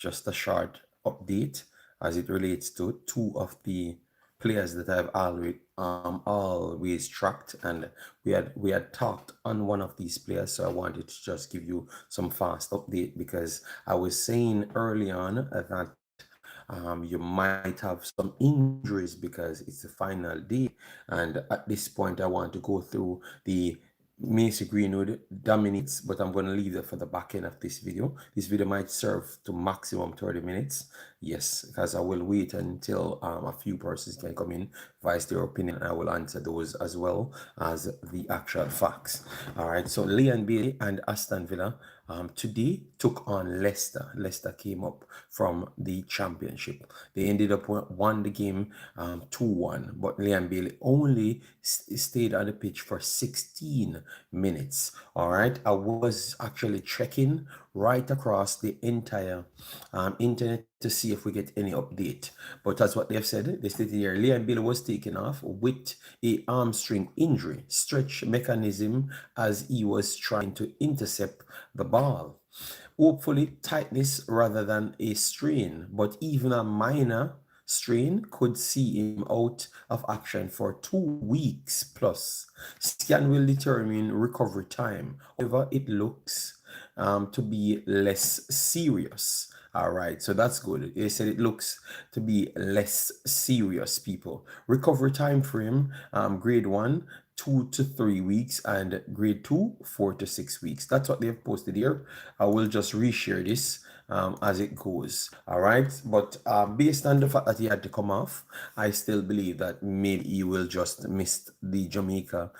just a short update as it relates to two of the players that I've always tracked, and we had talked on one of these players, so I wanted to just give you some fast update because I was saying early on that you might have some injuries because it's the final day, and at this point I want to go through the Macy Greenwood dominates, but I'm going to leave that for the back end of this video. This video might serve to maximum 30 minutes. Yes, because I will wait until a few persons can come in, voice their opinion, and I will answer those as well as the actual facts. All right, so Leon Bailey and Aston Villa today took on Leicester. Leicester came up from the championship. They ended up won the game 2-1, but Leon Bailey only stayed on the pitch for 16 minutes. All right, I was actually checking right across the entire internet to see if we get any update, but that's what they've said. They stated here Leon Bailey was taken off with a hamstring injury, stretch mechanism, as he was trying to intercept the ball. Hopefully tightness rather than a strain, but even a minor strain could see him out of action for 2 weeks plus. Scan will determine recovery time. However, it looks to be less serious. All right, so that's good. They said it looks to be less serious, people. Recovery time frame, grade 1, 2 to 3 weeks, and grade 2, 4 to 6 weeks. That's what they've posted here. I will just reshare this as it goes. All right, but based on the fact that he had to come off, I still believe that maybe he will just miss the Jamaica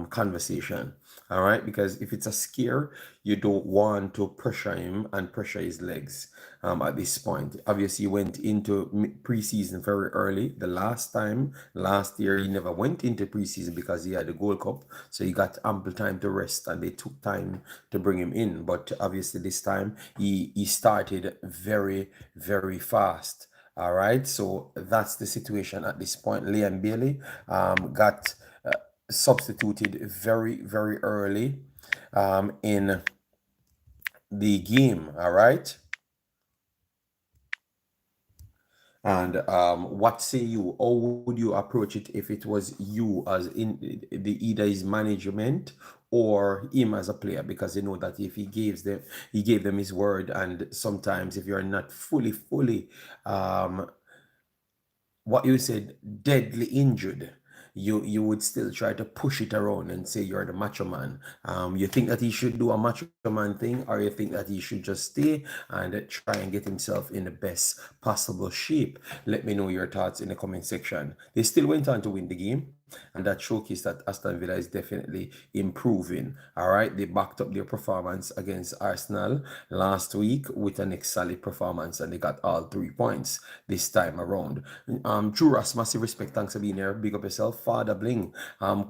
conversation. All right, because if it's a scare, you don't want to pressure him and pressure his legs at this point. Obviously, he went into preseason very early. The last year, he never went into preseason because he had the Gold Cup, so he got ample time to rest, and they took time to bring him in. But obviously, this time he started very, very fast. All right, so that's the situation at this point. Liam Bailey got substituted very, very early in the game. All right. And what say you? How would you approach it if it was you as in the either his management or him as a player? Because you know that if he gave them his word, and sometimes if you're not fully what you said, deadly injured, you would still try to push it around and say you're the macho man. You think that he should do a macho man thing, or you think that he should just stay and try and get himself in the best possible shape? Let me know your thoughts in the comment section. They still went on to win the game, and that showcased that Aston Villa is definitely improving. All right, they backed up their performance against Arsenal last week with an solid performance, and they got all 3 points this time around. Juras, massive respect, thanks for being here. Big up yourself. Father Bling,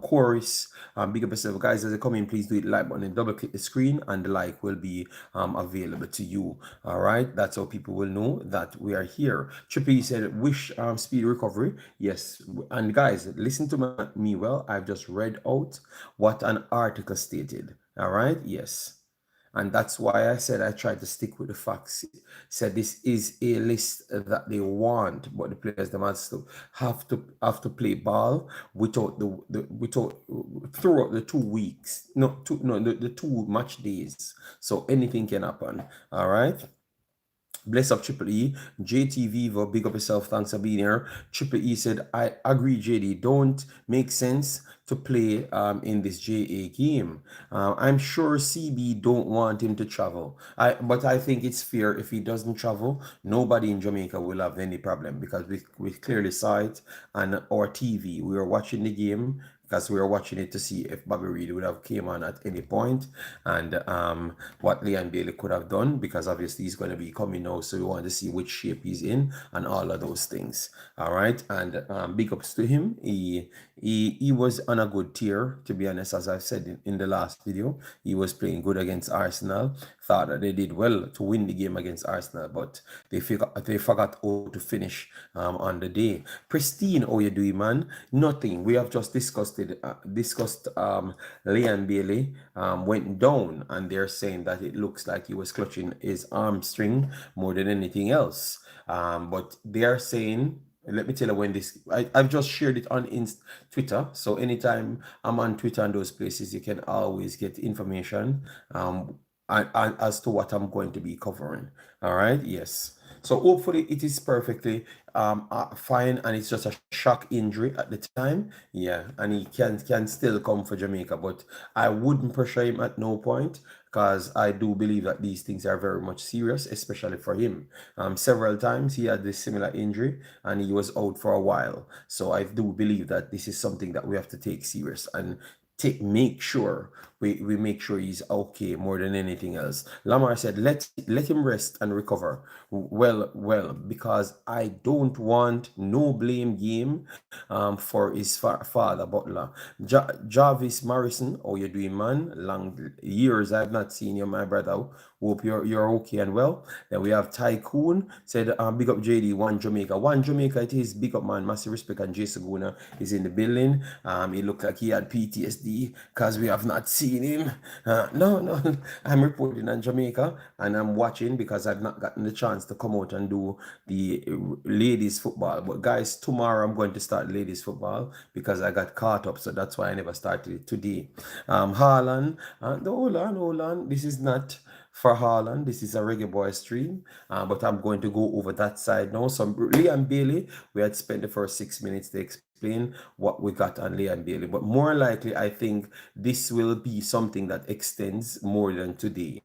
Chorus, big up yourself, guys. As they come in, please do hit the like button and double click the screen, and the like will be available to you. All right, that's how people will know that we are here. Triple E said, wish speed recovery. Yes, and guys, listen to me well. I've just read out what an article stated. All right, yes. And that's why I said I tried to stick with the facts. Said this is a list that they want, but the players they must have to play ball without without throughout the 2 weeks. The 2 match days. So anything can happen. All right. Bless up Triple E. JT Vivo, big up yourself. Thanks for being here. Triple E said, I agree, JD. Don't make sense to play in this JA game. I'm sure CB don't want him to travel. But I think it's fair if he doesn't travel. Nobody in Jamaica will have any problem because we clearly saw it on our TV. We were watching the game because we were watching it to see if Bobby Reid would have came on at any point, and what Leon Bailey could have done, because obviously he's going to be coming now, so we want to see which shape he's in and all of those things. All right, and big ups to him. He was on a good tier, to be honest. As I've said in the last video, he was playing good against Arsenal. thought that they did well to win the game against Arsenal, but they forgot how to finish on the day. Pristine, how you doing, man? Nothing. We have just discussed Leon Bailey went down, and they're saying that it looks like he was clutching his hamstring more than anything else. But they are saying, let me tell you when I've just shared it on Twitter. So anytime I'm on Twitter and those places, you can always get information as to what I'm going to be covering. All right. Yes. So hopefully it is perfectly fine, and it's just a shock injury at the time. Yeah, and he can still come for Jamaica, but I wouldn't pressure him at no point, because I do believe that these things are very much serious, especially for him. Several times he had this similar injury and he was out for a while. So I do believe that this is something that we have to take serious and make sure we make sure he's okay more than anything else. Lamar said, let him rest and recover. Well, because I don't want no blame game for his father Butler. Jarvis Morrison, how you doing, man? Long years I've not seen you, my brother. Hope you're okay and well. Then we have Tycoon said, big up JD, one Jamaica it is, big up man, massive respect, and Jason Guna is in the building. He looked like he had PTSD because we have not seen him. No, I'm reporting on Jamaica and I'm watching because I've not gotten the chance to come out and do the ladies football. But guys, tomorrow I'm going to start ladies football because I got caught up, so that's why I never started it today. Haaland, hold on, this is not for Haaland. This is a Reggae Boy stream, but I'm going to go over that side now. So Liam Bailey, we had spent the first 6 minutes to explain what we got on Liam Bailey, but more likely I think this will be something that extends more than today,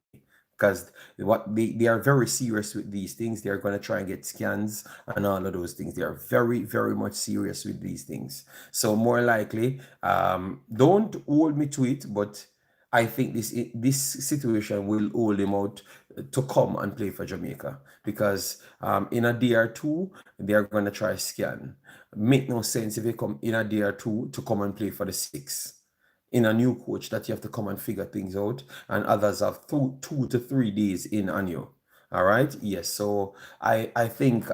because they are very serious with these things. They're going to try and get scans and all of those things. They are very, very much serious with these things. So more likely, don't hold me to it, but I think this situation will hold him out to come and play for Jamaica, because in a day or two they're going to try scan. Make no sense if they come in a day or two to come and play for the six in a new coach that you have to come and figure things out, and others have 2 to 3 days in on you. All right. Yes. So I think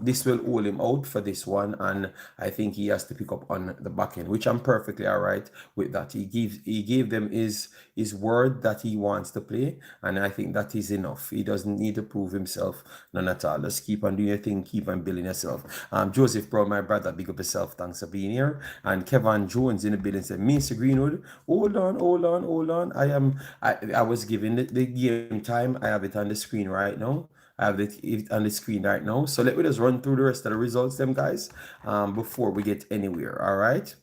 this will hold him out for this one, and I think he has to pick up on the back end, which I'm perfectly all right with that. He gave them his word that he wants to play, and I think that is enough. He doesn't need to prove himself none at all. Just keep on doing your thing, keep on building yourself. Joseph Bro, my brother, big up yourself. Thanks for being here. And Kevin Jones in the building said, Mr. Greenwood, hold on. I was given the game time. I have it on the screen right now. I have it on the screen right now. So let me just run through the rest of the results, them guys, before we get anywhere. All right.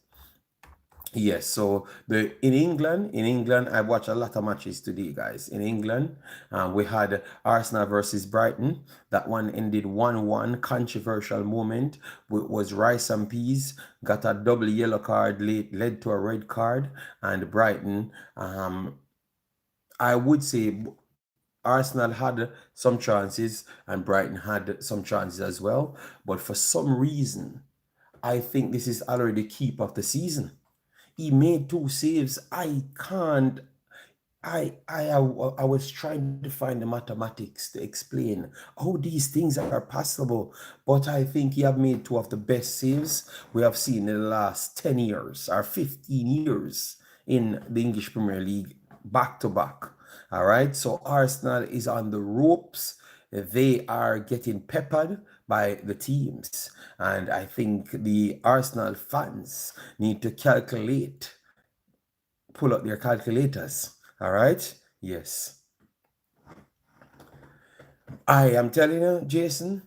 Yes, so in England, I watched a lot of matches today, guys. In England, we had Arsenal versus Brighton. That one ended 1-1. Controversial moment. Was rice and peas. Got a double yellow card, led to a red card, and Brighton. I would say Arsenal had some chances and Brighton had some chances as well. But for some reason, I think this is already the keep of the season. He made 2 saves. I can't. I was trying to find the mathematics to explain how these things are possible, but I think he have made 2 of the best saves we have seen in the last 10 years or 15 years in the English Premier League, back to back. All right, so Arsenal is on the ropes. They are getting peppered by the teams, and I think the Arsenal fans need to pull out their calculators. All right. Yes. I am telling you, Jason,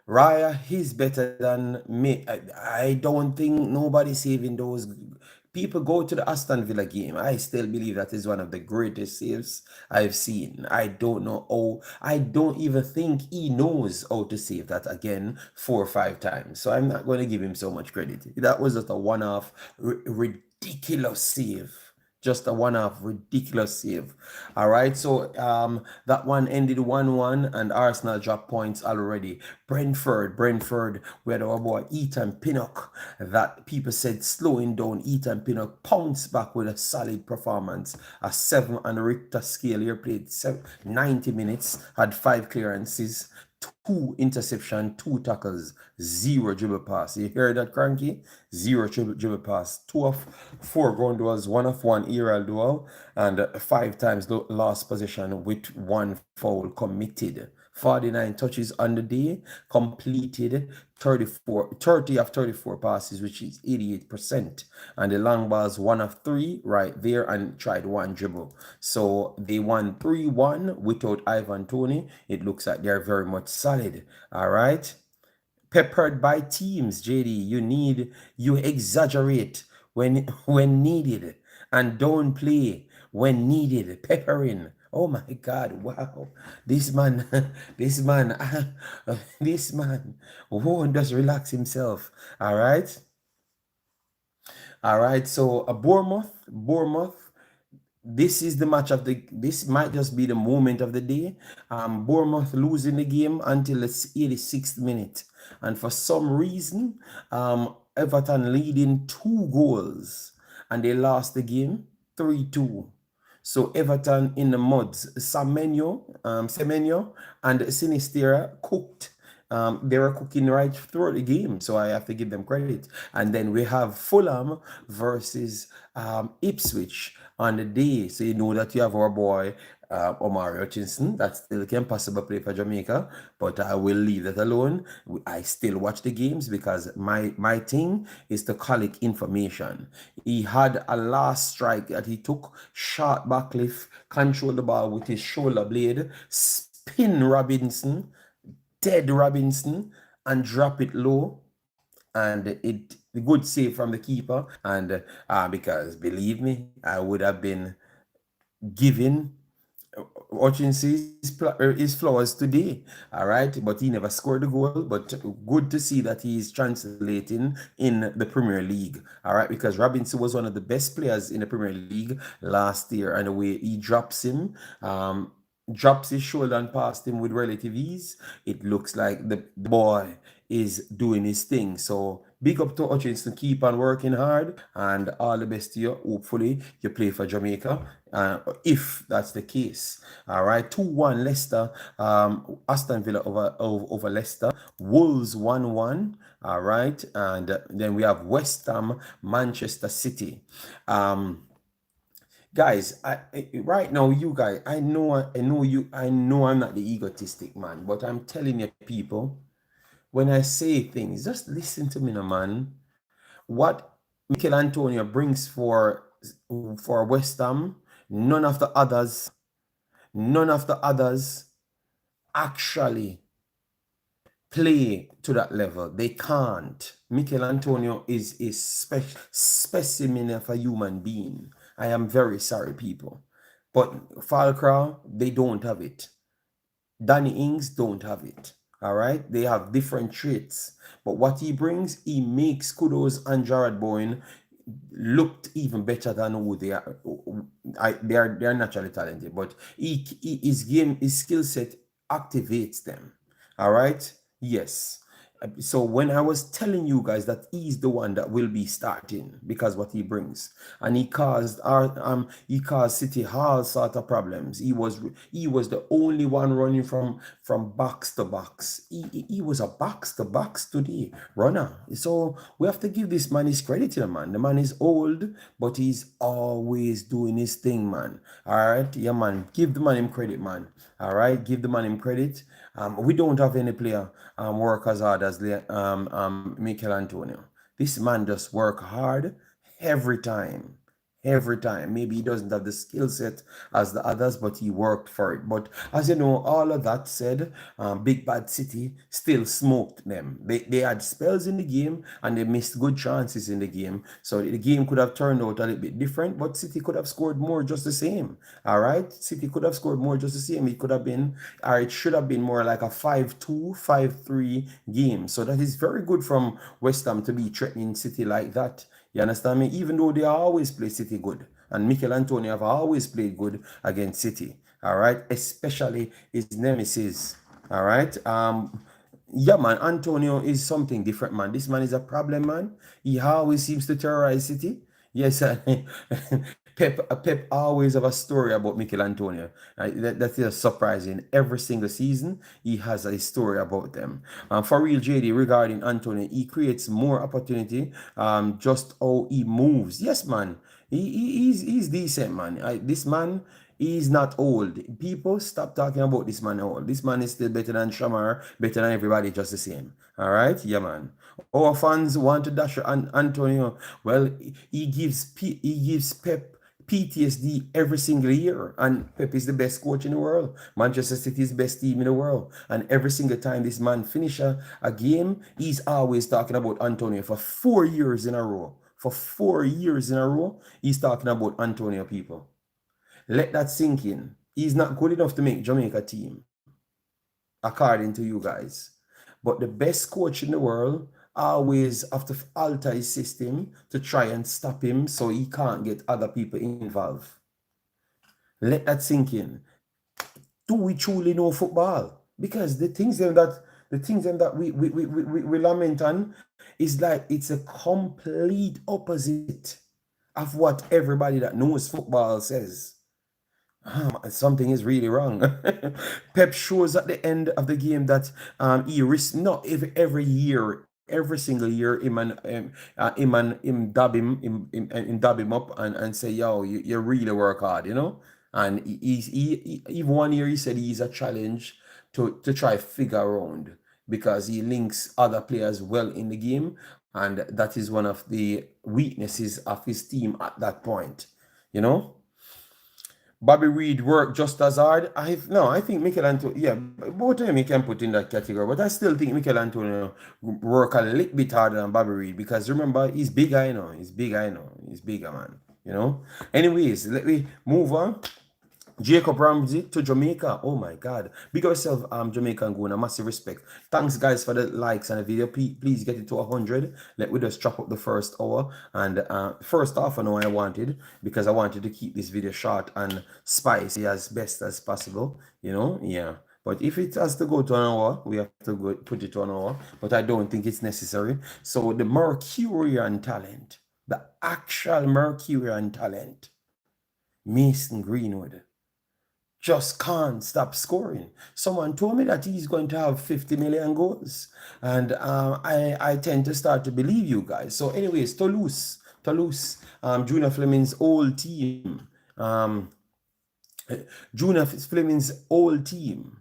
Raya, he's better than me. I don't think nobody's saving those. People go to the Aston Villa game. I still believe that is one of the greatest saves I've seen. I don't know how. I don't even think he knows how to save that again 4 or 5 times. So I'm not going to give him so much credit. That was just a one-off ridiculous save. Just a one-off ridiculous save. All right, so that one ended 1-1, and Arsenal dropped points already. Brentford, we had our boy Ethan Pinnock, that people said slowing down. Ethan Pinnock pounced back with a solid performance, a 7 on the Richter scale. He played 90 minutes, had 5 clearances, 2 interception, 2 tackles, 0 dribble pass. You hear that, Cranky? 0 dribble pass. 2 of 4 ground duels, 1 of 1 aerial duel, and 5 times lost possession with 1 foul committed. 49 touches on the day, completed 30 of 34 passes, which is 88%. And the long balls, 1 of 3 right there, and tried 1 dribble. So they won 3-1 without Ivan Toney. It looks like they're very much solid. All right. Peppered by teams, JD. You exaggerate when needed, and don't play when needed. Peppering. Oh my God! Wow, this man, this man, this man won't just relax himself. All right, all right. So Bournemouth. This is the match of the. This might just be the moment of the day. Bournemouth losing the game until the 86th minute, and for some reason, Everton leading 2 goals, and they lost the game 3-2. So Everton in the muds. Semenyo and Sinistera cooked. They were cooking right through the game, so I have to give them credit. And then we have Fulham versus Ipswich on the day. So you know that you have our boy Omari Hutchinson that still can possibly play for Jamaica, but I will leave that alone. I still watch the games because my thing is to collect information. He had a last strike that he took, shot backlift, control the ball with his shoulder blade, spin Robinson, Ted Robinson, and drop it low. And it the good save from the keeper. And because believe me, I would have been giving his flowers today, all right, but he never scored a goal. But good to see that he is translating in the Premier League, all right, because Robinson was one of the best players in the Premier League last year, and the way he drops his shoulder and past him with relative ease, it looks like the boy is doing his thing. So big up to Hutchinson, keep on working hard, and all the best to you. Hopefully you play for Jamaica, if that's the case. All right, 2-1 Leicester, Aston Villa over Leicester. Wolves 1-1. All right, and then we have West Ham, Manchester City. Guys, right now, you guys, I know I'm not the egotistic man, but I'm telling you, people, when I say things, just listen to me, no, man. What Mikel Antonio brings for West Ham, none of the others actually play to that level. They can't. Mikel Antonio is a specimen of a human being. I am very sorry, people. But Falcao, they don't have it. Danny Ings don't have it. All right, they have different traits, but what he brings, he makes Kudos and Jared Bowen looked even better than who they are. They are naturally talented, but his skill set activates them. All right, yes. So when I was telling you guys that he's the one that will be starting because what he brings, and he caused City all sort of problems. He was the only one running from box to box. He was a box to box today runner. So we have to give this man his credit, man. The man is old, but he's always doing his thing, man. All right, yeah, man. Give the man him credit, man. All right, give the man him credit. We don't have any player work as hard as Mikel Antonio. This man just work hard every time. Every time. Maybe he doesn't have the skill set as the others, but he worked for it. But as you know, all of that said, Big Bad City still smoked them. They had spells in the game and they missed good chances in the game. So the game could have turned out a little bit different, but City could have scored more just the same. All right? City could have scored more just the same. It could have been, or it should have been more like a 5-2, 5-3 game. So that is very good from West Ham to be threatening City like that. You understand me? Even though they always play City good. And Mikel Antonio have always played good against City. All right, especially his nemesis. All right. Yeah, man, Antonio is something different, man. This man is a problem, man. He always seems to terrorize City. Yes, Pep always have a story about Mikel Antonio. That is surprising. Every single season, he has a story about them. For real, JD, regarding Antonio, he creates more opportunity. Just how he moves. Yes, man. He's decent, man. This man, he's not old. People stop talking about this man old. This man is still better than Shamar, better than everybody, just the same. All right, yeah, man. Our fans want to dash Antonio. Well, he gives Pep PTSD every single year, and Pep is the best coach in the world. Manchester City is the best team in the world, and every single time this man finish a game, he's always talking about Antonio for 4 years in a row. For 4 years in a row, he's talking about Antonio, people. Let that sink in. He's not good enough to make Jamaica team, according to you guys. But the best coach in the world always have to alter his system to try and stop him so he can't get other people involved. Let that sink in. Do we truly know football? Because the things that we lament on is like it's a complete opposite of what everybody that knows football says. Something is really wrong. Pep shows at the end of the game that he risks not every year, every single year, him dab him up and say, yo, you really work hard, you know. And he even 1 year he said he's a challenge to try figure around because he links other players well in the game, and that is one of the weaknesses of his team at that point, you know. Bobby Reed worked just as hard. I think Mikel Antonio, yeah, both of them you can put in that category, but I still think Mikel Antonio work a little bit harder than Bobby Reed because remember, he's bigger, you know. He's bigger, man, you know. Anyways, let me move on. Jacob Ramsey to Jamaica. Oh my God. Big yourself, Jamaica and Guna. Massive respect. Thanks, guys, for the likes and the video. Please get it to 100. Let me just chop up the first hour. And first half an hour I wanted because I wanted to keep this video short and spicy as best as possible. You know, yeah. But if it has to go to an hour, we have to go put it to an hour. But I don't think it's necessary. So the Mercurian talent, the actual Mercurian talent, Mason Greenwood, just can't stop scoring. Someone told me that he's going to have 50 million goals, and I tend to start to believe you guys. So, anyways, Toulouse, Junior Fleming's old team, Junior Fleming's old team,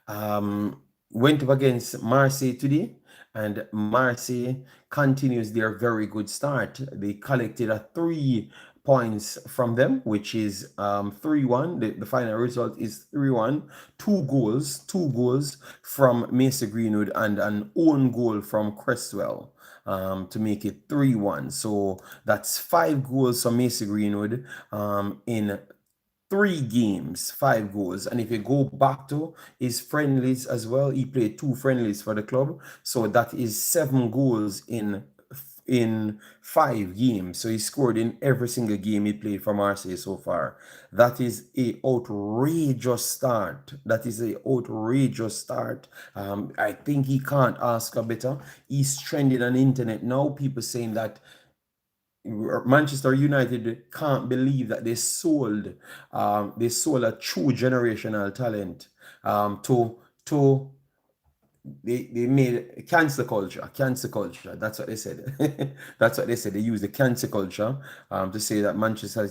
went up against Marseille today, and Marseille continues their very good start. They collected a 3 points from them, which is 3-1. The final result is 3-1. Two goals from Mason Greenwood and an own goal from Cresswell to make it 3-1. So that's 5 goals from Mason Greenwood in 3 games, 5 goals. And if you go back to his friendlies as well, he played 2 friendlies for the club. So that is 7 goals in 5 games. So he scored in every single game he played for Marseille so far. That is a outrageous start. I think he can't ask for better. He's trending on the internet now. People saying that Manchester United can't believe that they sold a true generational talent to they made cancer culture. That's what they said. That's what they said. They used the cancer culture to say that Manchester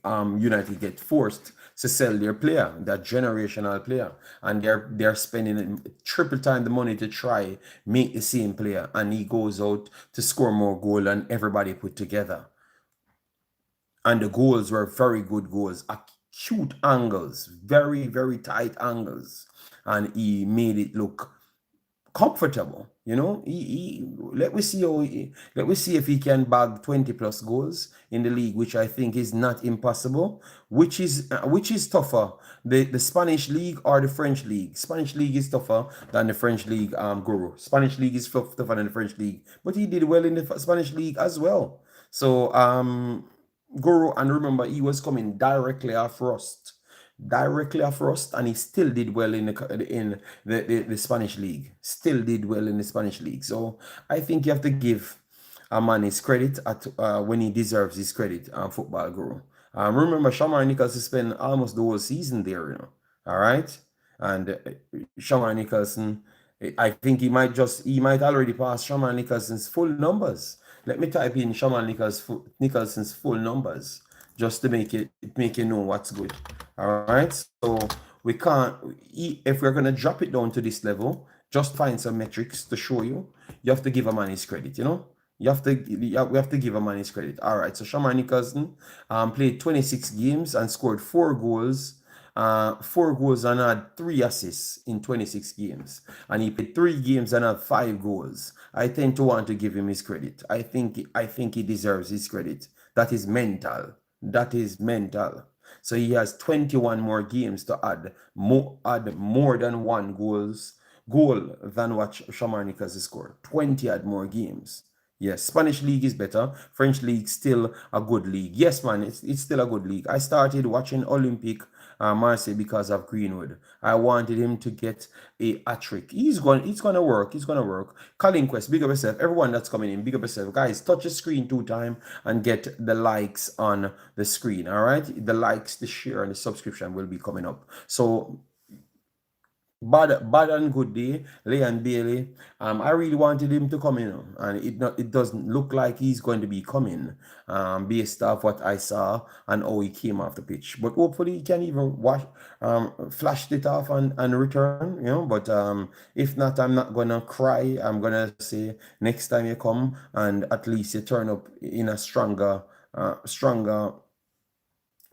United get forced to sell their player, that generational player, and they're spending triple time the money to try make the same player, and he goes out to score more goal than everybody put together. And the goals were very good goals, acute angles, very, very tight angles, and he made it look comfortable. You know, let me see if he can bag 20 plus goals in the league, which I think is not impossible. Which is tougher, the Spanish league or the French league? Spanish league is tougher than the French league, Guru. Spanish league is tougher than the French league, but he did well in the Spanish league as well. So Guru, and remember, he was coming directly off Rust, and he still did well in the Spanish league. Still did well in the Spanish league. So I think you have to give a man his credit at when he deserves his credit. Football Guru. Remember, Shamar Nicholson spent almost the whole season there. All right, and Shamar Nicholson. I think he might already pass Shaman Nicholson's full numbers. Let me type in Shaman Nicholson's full numbers just to make you know what's good. All right. So we can't if we're gonna drop it down to this level, just find some metrics to show you. You have to give a man his credit. We have to give a man his credit. All right. So Shaman Nicholson played 26 games and scored 4 goals and had 3 assists in 26 games. And he played 3 games and had 5 goals. I tend to want to give him his credit. I think he deserves his credit. That is mental. That is mental. So he has 21 more games to add more than one goal than what Shamar Nichols scored. 20 add more games. Yes, Spanish league is better. French league still a good league. Yes, man, it's still a good league. I started watching Olympic Marseille because of Greenwood. I wanted him to get a hat trick. It's gonna work. It's gonna work. Colin Quest, big up yourself. Everyone that's coming in, big up yourself. Guys, touch the screen 2 times and get the likes on the screen. All right, the likes, the share, and the subscription will be coming up. So bad and good day, Leon Bailey. I really wanted him to come in, and it doesn't look like he's going to be coming, based off what I saw and how he came off the pitch. But hopefully he can even flash it off and return. But if not, I'm not gonna cry. I'm gonna say next time you come, and at least you turn up in a stronger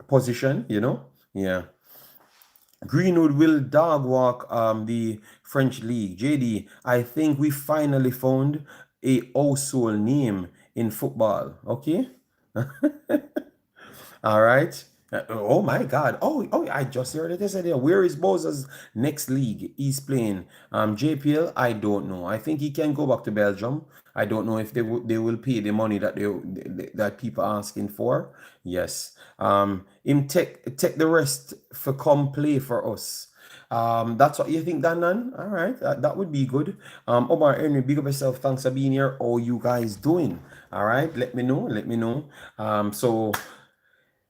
position. Yeah. Greenwood will dog walk the French league. JD, I think we finally found a household name in football. Okay. All right. Oh my God. Oh, I just heard it yesterday. Where is Boza's next league? He's playing JPL. I don't know. I think he can go back to Belgium. I don't know if they will pay the money that people are asking for. Yes. Him take the rest for come play for us. That's what you think, Dan? All right, that would be good. Omar Henry, big up yourself. Thanks for being here. How you guys doing? All right, let me know. Let me know. So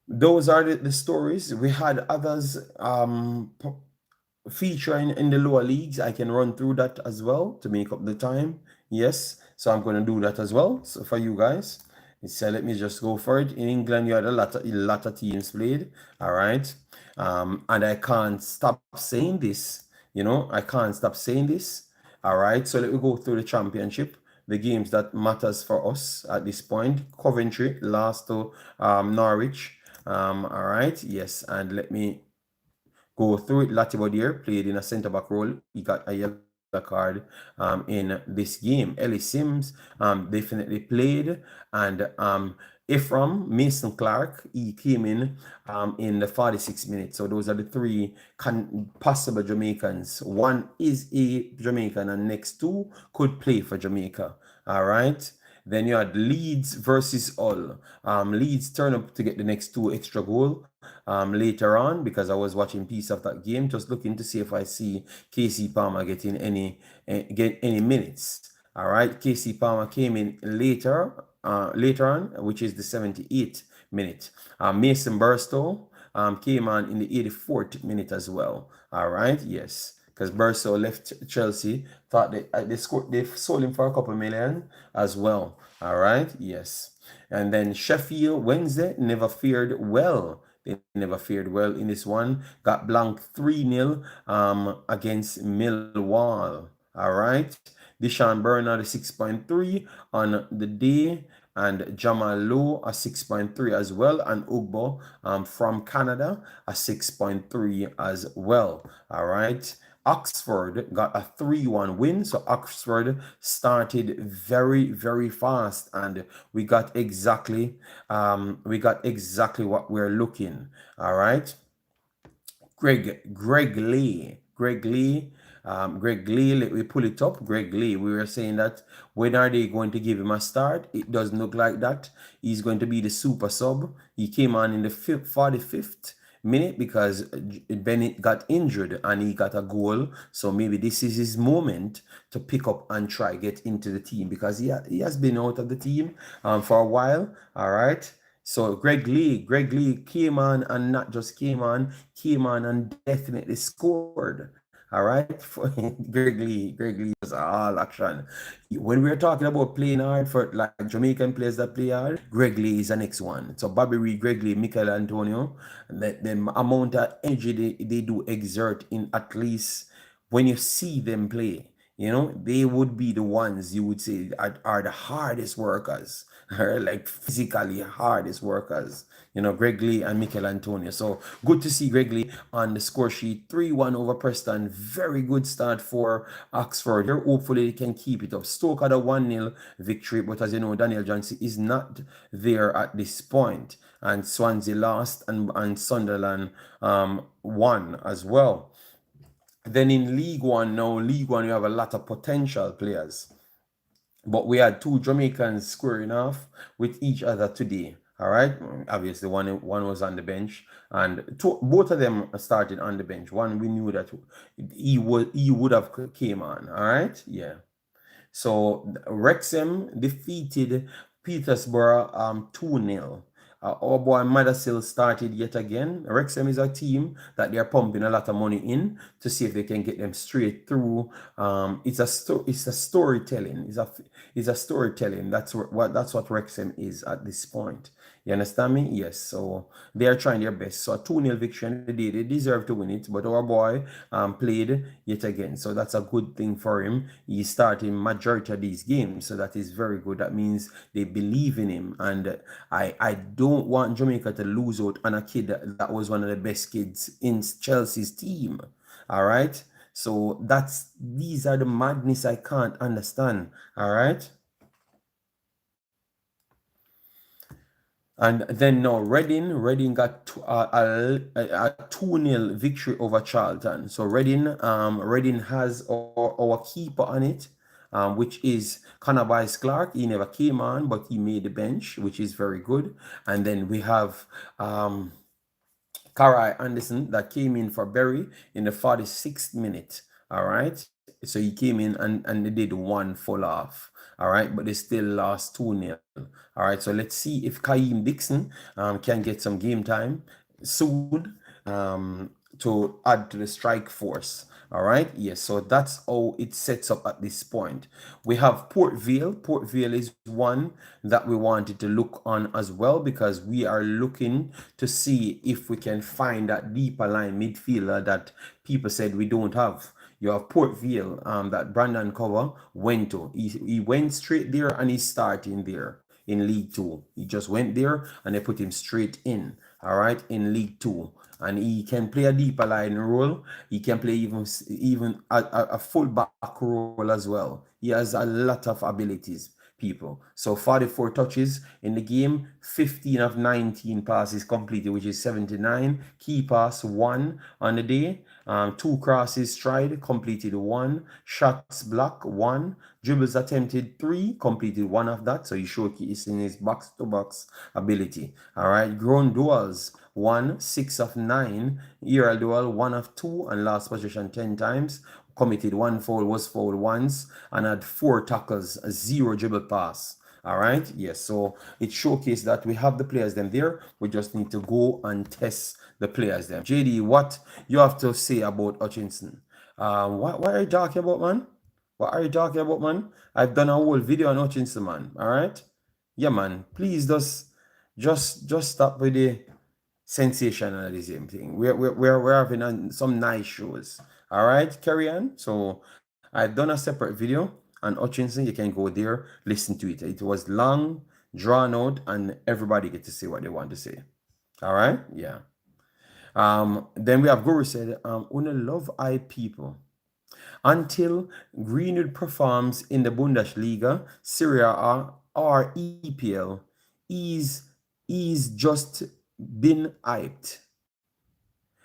those are the stories. We had others featuring in the lower leagues. I can run through that as well to make up the time. Yes, so I'm going to do that as well. So for you guys, so let me just go for it. In England, you had a lot of teams played. All right, and I can't stop saying this. I can't stop saying this. All right, so let me go through the championship. The games that matters for us at this point. Coventry lost to Norwich. All right, yes, and let me go through it. Latibodier played in a centre back role. He got a yellow card in this game. Ellie Sims definitely played, and Ephraim Mason Clark, he came in the 46 minutes. So those are the three possible Jamaicans. One is a Jamaican, and next two could play for Jamaica. All right. Then you had Leeds versus Hull. Leeds turned up to get the next 2 extra goal later on, because I was watching piece of that game, just looking to see if I see KC Palmer getting get any minutes. All right, KC Palmer came in later on, which is the 78th minute. Mason Burstow came on in the 84th minute as well. All right, yes. Because Burstow left Chelsea, thought they sold him for a couple million as well. All right, yes. And then Sheffield Wednesday never fared well. They never fared well in this one. Got blanked 3-0 against Millwall. All right. Deshaun Bernard a 6.3 on the day, and Jamal Lowe a 6.3 as well, and Ugbo from Canada a 6.3 as well. All right. Oxford got a 3-1 win. So Oxford started very, very fast, and we got exactly what we're looking. All right. Greg Lee Greg Lee, let me pull it up. Greg Lee, we were saying that when are they going to give him a start? It doesn't look like that. He's going to be the super sub. He came on in the 45th minute because Bennett got injured and he got a goal. So maybe this is his moment to pick up and try get into the team because he has been out of the team for a while. All right. So Greg Lee came on and not just came on and definitely scored. All right, Greg Lee was all action. When we're talking about playing hard for like Jamaican players that play hard, Greg Lee is the next one. So Bobby Reed, Greg Lee, Michael Antonio, the amount of energy they do exert in at least when you see them play, they would be the ones you would say are the hardest workers, like physically hardest workers. Greg Lee and Michael Antonio. So good to see Greg Lee on the score sheet. 3-1 over Preston. Very good start for Oxford here. Hopefully they can keep it up. Stoke had a 1-0 victory, but as you know, Daniel Johnson is not there at this point. And Swansea lost and Sunderland won as well. Then in League One now, you have a lot of potential players. But we had two Jamaicans squaring off with each other today. All right. Obviously, one was on the bench, and both of them started on the bench. One we knew that he would have came on. All right. Yeah. So Wrexham defeated Peterborough 2-0. Our boy Madasil started yet again. Wrexham is a team that they are pumping a lot of money in to see if they can get them straight through. It's a storytelling. It's a storytelling. That's what Wrexham is at this point. You understand me? Yes. So they are trying their best. So a 2-0 victory they deserve to win it. But our boy played yet again. So that's a good thing for him. He's starting majority of these games. So that is very good. That means they believe in him. And I don't want Jamaica to lose out on a kid that was one of the best kids in Chelsea's team. All right. So these are the madness I can't understand. All right. And then now Reading got a 2-0 victory over Charlton. So Reading has our keeper on it, which is Canabice Clark. He never came on, but he made the bench, which is very good. And then we have Karai Anderson that came in for Berry in the 46th minute. All right. So he came in and they did one full off. All right. But they still lost 2-0. All right. So let's see if Kaim Dixon can get some game time soon to add to the strike force. All right. Yes. So that's how it sets up at this point. We have Port Vale. Port Vale is one that we wanted to look on as well because we are looking to see if we can find that deeper line midfielder that people said we don't have. You have Port Vale that Brandon Cover went to. He went straight there and he's starting there in League Two. He just went there and they put him straight in. All right, in League Two. And he can play a deeper line role. He can play even a full back role as well. He has a lot of abilities, people. So 44 touches in the game, 15 of 19 passes completed, which is 79. Key pass 1 on the day. 2 crosses tried, completed 1. Shots blocked 1. Dribbles attempted 3, completed 1 of that. So he's showcasing his box-to-box ability. All right, grown duels 1, 6 of 9. Aerial duel 1 of 2, and last possession 10 times. Committed 1 foul, was fouled once, and had 4 tackles, 0 dribble pass. All right, yes. So it showcased that we have the players them there. We just need to go and test the players them. JD, what you have to say about Hutchinson? What are you talking about, man? What are you talking about, man? I've done a whole video on Hutchinson, man. All right, yeah, man. Please just stop with the sensationalism thing. We're having some nice shows. All right, carry on. So I've done a separate video on Hutchinson. You can go there, listen to it. It was long, drawn out, and everybody get to say what they want to say. All right, yeah. Then we have Guru said, "Una love I people." Until Greenwood performs in the Bundesliga, Serie A, or EPL, he's just been hyped.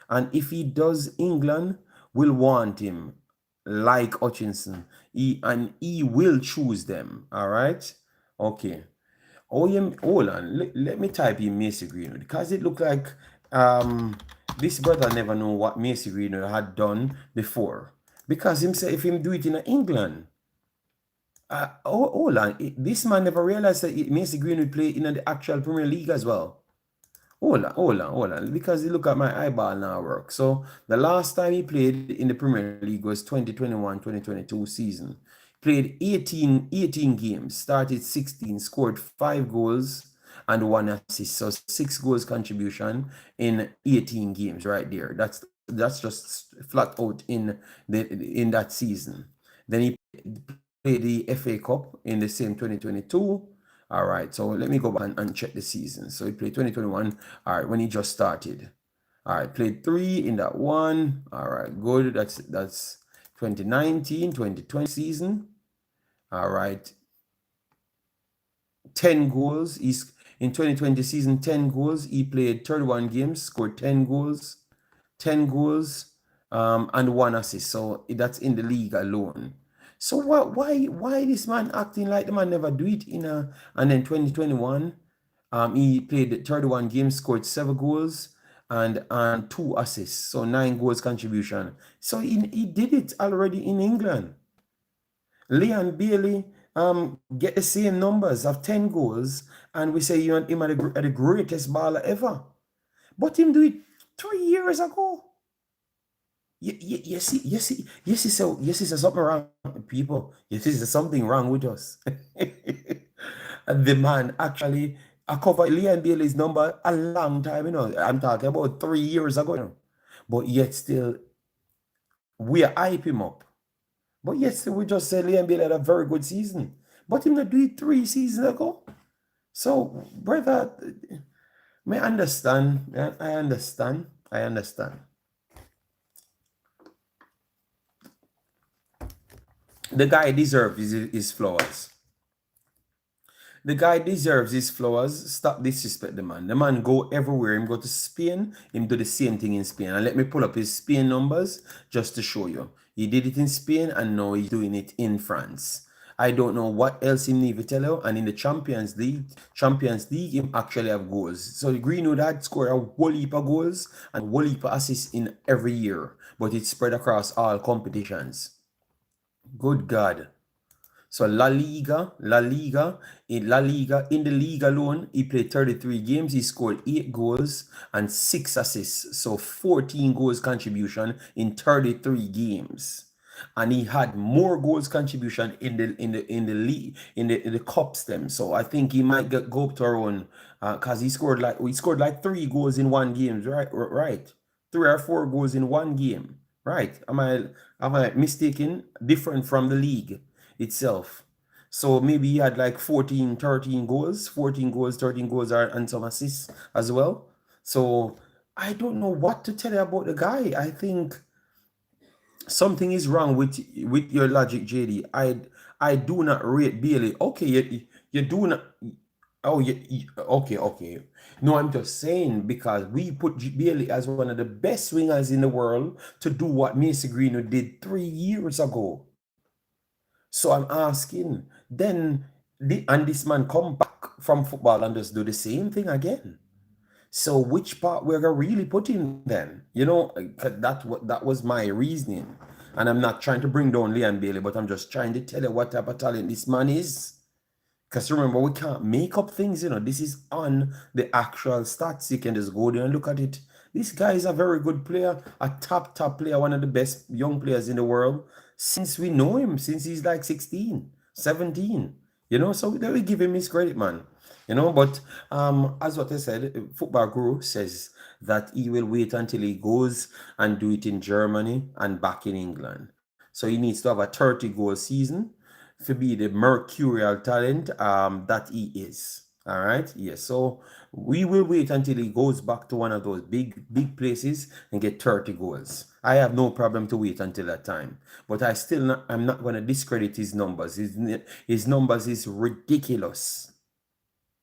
And if he does, England will want him. like Hutchinson. He will choose them. All right. Okay. Oh yeah, hold on. Let me type in Macy Greenwood because it looked like um this brother never know what Macy Greenwood had done before. Because him say if him do it in England. Hold on. This man never realized that Macy Greenwood play in the actual Premier League as well. Hold on. Because you look at my eyeball now work. So the last time he played in the Premier League was 2021-2022 season. Played 18 games, started 16, scored 5 goals and 1 assist. So 6 goals contribution in 18 games right there. That's just flat out in that season. Then he played the FA Cup in the same 2022. All right, so let me go back and check the season. So he played 2021. All right, when he just started. All right, played 3 in that one. All right, good. That's 2019-2020 season. All right, 10 goals. He's in 2020 season, 10 goals. He played 31 games, scored 10 goals, 10 goals, and 1 assist. So that's in the league alone. So why this man acting like the man never do it and then 2021, he played 31 games, scored 7 goals and 2 assists, so 9 goals contribution. So he did it already in England. Leon Bailey get the same numbers of 10 goals, and we say you want him at the greatest baller ever. But him do it 3 years ago. You see, something wrong, people. You see, there's something wrong with us. And the man actually, I covered Leon Bailey's number a long time, I'm talking about 3 years ago, But yet still, we hype him up. But yet still, we just said Leon Bailey had a very good season. But him not do it 3 seasons ago. So, brother, may I understand. I understand. The guy deserves his flowers. The guy deserves his flowers. Stop disrespect the man. The man go everywhere. Him go to Spain. Him do the same thing in Spain. And let me pull up his Spain numbers just to show you. He did it in Spain and now he's doing it in France. I don't know what else he need to tell you. And in the Champions League, him actually have goals. So Greenwood had scored a whole heap of goals and a whole heap of assists in every year. But it's spread across all competitions. Good God. So La Liga, in the league alone, he played 33 games. He scored 8 goals and 6 assists. So 14 goals contribution in 33 games. And he had more goals contribution in the league in the cups them. So I think he might go up to around because he scored like 3 goals in one game, right? 3 or 4 goals in one game. Right. Am I mistaken? Different from the league itself. So maybe he had like 14, 13 goals, 14 goals, 13 goals and some assists as well. So I don't know what to tell you about the guy. I think something is wrong with your logic, JD. I do not rate Bailey. Okay, you do not. Oh, okay. No, I'm just saying because we put Bailey as one of the best wingers in the world to do what Macy Greenwood did 3 years ago. So I'm asking, then and this man come back from football and just do the same thing again. So which part we're gonna really put in then? That was my reasoning. And I'm not trying to bring down Leon Bailey, but I'm just trying to tell you what type of talent this man is. Because remember, we can't make up things, This is on the actual stats. You can just go there and look at it. This guy is a very good player, a top player, one of the best young players in the world since we know him, since he's like 16, 17. So we give him his credit, man. But as what I said, Football Guru says that he will wait until he goes and do it in Germany and back in England. So he needs to have a 30-goal season to be the mercurial talent that he is. All right. Yes. So we will wait until he goes back to one of those big places and get 30 goals. I have no problem to wait until that time. But I'm not going to discredit his numbers. His numbers is ridiculous.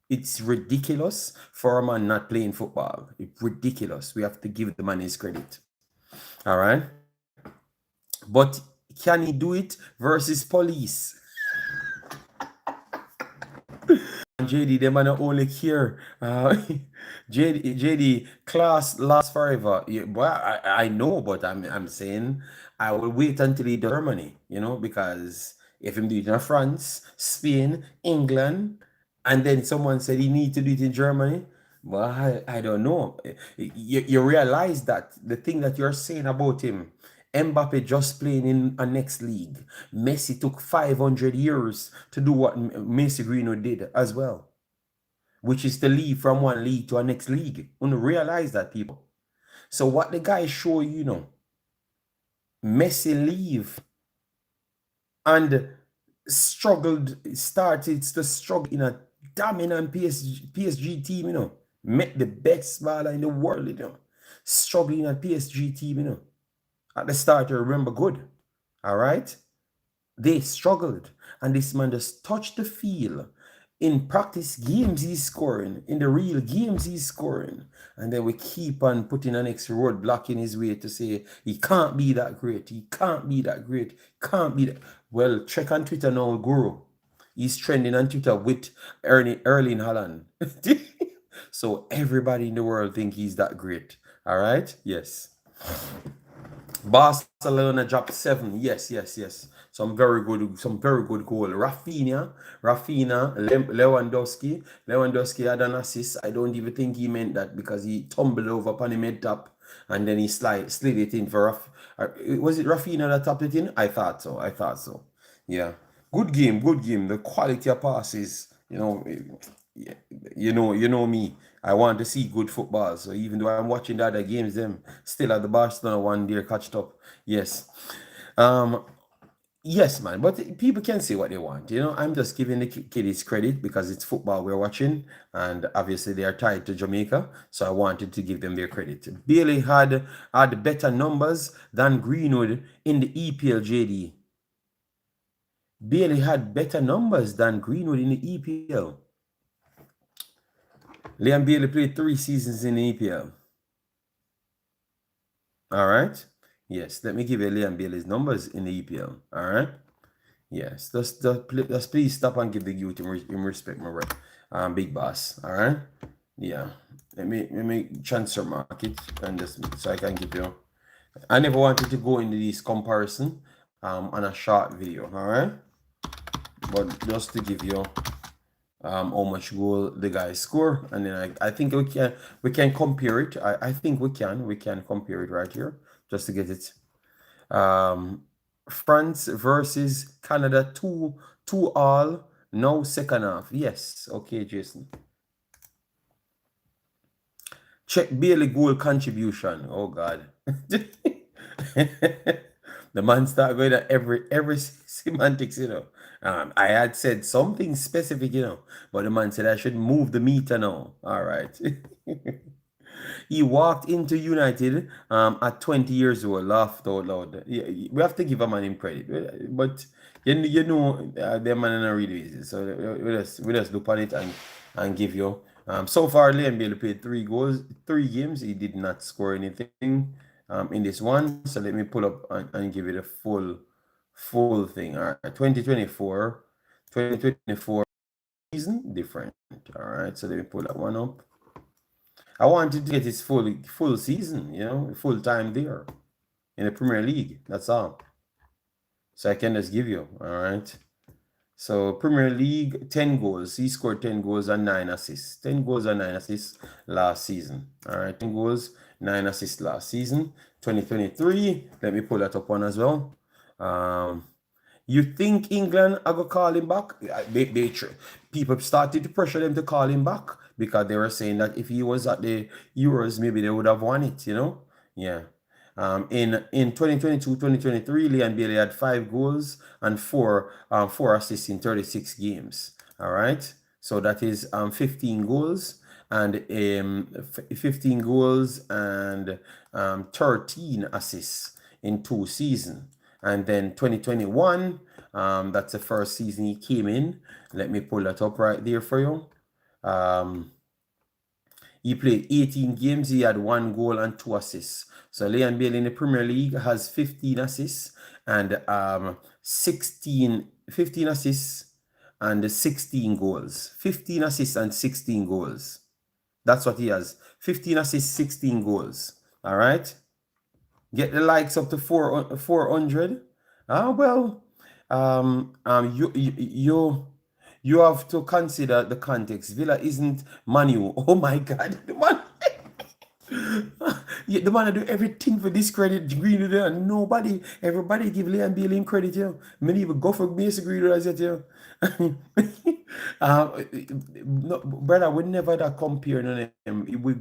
It's ridiculous for a man not playing football. It's ridiculous. We have to give the man his credit. All right. But can he do it versus police? JD, them man only care. JD, class lasts forever. Yeah, well, I know, but I'm saying I will wait until he does Germany, because if him do it in France, Spain, England, and then someone said he need to do it in Germany, well, I don't know. You realize that the thing that you're saying about him, Mbappe just playing in a next league. Messi took 500 years to do what Messi Greenwood did as well, which is to leave from one league to a next league. You realize that, people. So what the guy show Messi leave and started to struggle in a dominant PSG team, met the best baller in the world, struggling at PSG team, at the start, you remember good. All right? They struggled. And this man just touched the field. In practice games, he's scoring. In the real games, he's scoring. And then we keep on putting an extra roadblock in his way to say, he can't be that great. He can't be that great. Can't be that. Well, check on Twitter now, Guru. He's trending on Twitter with Erling Haaland. So everybody in the world think he's that great. All right? Yes. Barcelona dropped 7. Yes. Some very good goal. Rafinha, Lewandowski. Lewandowski had an assist. I don't even think he meant that because he tumbled over upon him mid top and then he slid it in for was it Rafinha that tapped it in? I thought so. Yeah. Good game. The quality of passes, you know me. I want to see good football. So even though I'm watching the other games, them still at the Barcelona one there catched up. Yes. Yes, man. But people can say what they want. I'm just giving the kiddies credit because it's football we're watching, and obviously they are tied to Jamaica. So I wanted to give them their credit. Bailey had better numbers than Greenwood in the EPL, JD. Bailey had better numbers than Greenwood in the EPL. Liam Bailey played 3 seasons in the EPL. All right. Yes, let me give you Liam Bailey's numbers in the EPL. All right. Yes, just please stop and give the youth in respect, my right, big boss. All right. Yeah. Let me transfer market and just so I can give you. I never wanted to go into this comparison on a short video. All right. But just to give you how much goal the guys score, and then I think we can compare it. I think we can compare it right here just to get it. France versus Canada 2-2 now second half. Yes, okay, Jason. Check Bailey goal contribution. Oh God. The man start going at every semantics, I had said something specific, but the man said I should move the meter now. All right. He walked into United at 20 years old, laughed out loud. Yeah, we have to give a man him credit, but the man are really easy. So we just look on it and give you. So far, Liam Bailey played 3 games. He did not score anything in this one. So let me pull up and give it a full thing. All right, 2024 season different. All right, so let me pull that one up. I wanted to get his full season, full time there in the Premier League. That's all. So I can just give you. All right. So Premier League, 10 goals. He scored 10 goals and 9 assists. 10 goals and 9 assists last season. All right. 10 goals, 9 assists last season. 2023. Let me pull that up one as well. You think England are going to call him back? People started to pressure them to call him back because they were saying that if he was at the Euros, maybe they would have won it, Yeah. In 2022-2023, Liam Bailey had 5 goals and 4 assists in 36 games. All right. So that is 15 goals and 15 goals and 13 assists in 2 seasons. And then 2021, that's the first season he came in. Let me pull that up right there for you. He played 18 games. He had 1 goal and 2 assists. So Liam Bailey in the Premier League has 15 assists and 15 assists and 16 goals. 15 assists and 16 goals. That's what he has. 15 assists, 16 goals. All right. Get the likes up to 400. Ah, well, you have to consider the context. Villa isn't Manu. Oh my God, the man. Yeah, the man do everything for discredit Greenwood and nobody, everybody give Liam Bailey credit, you know. Many even go for Mason Greenwood as it, you know. No, brother, we never that compare none of him. We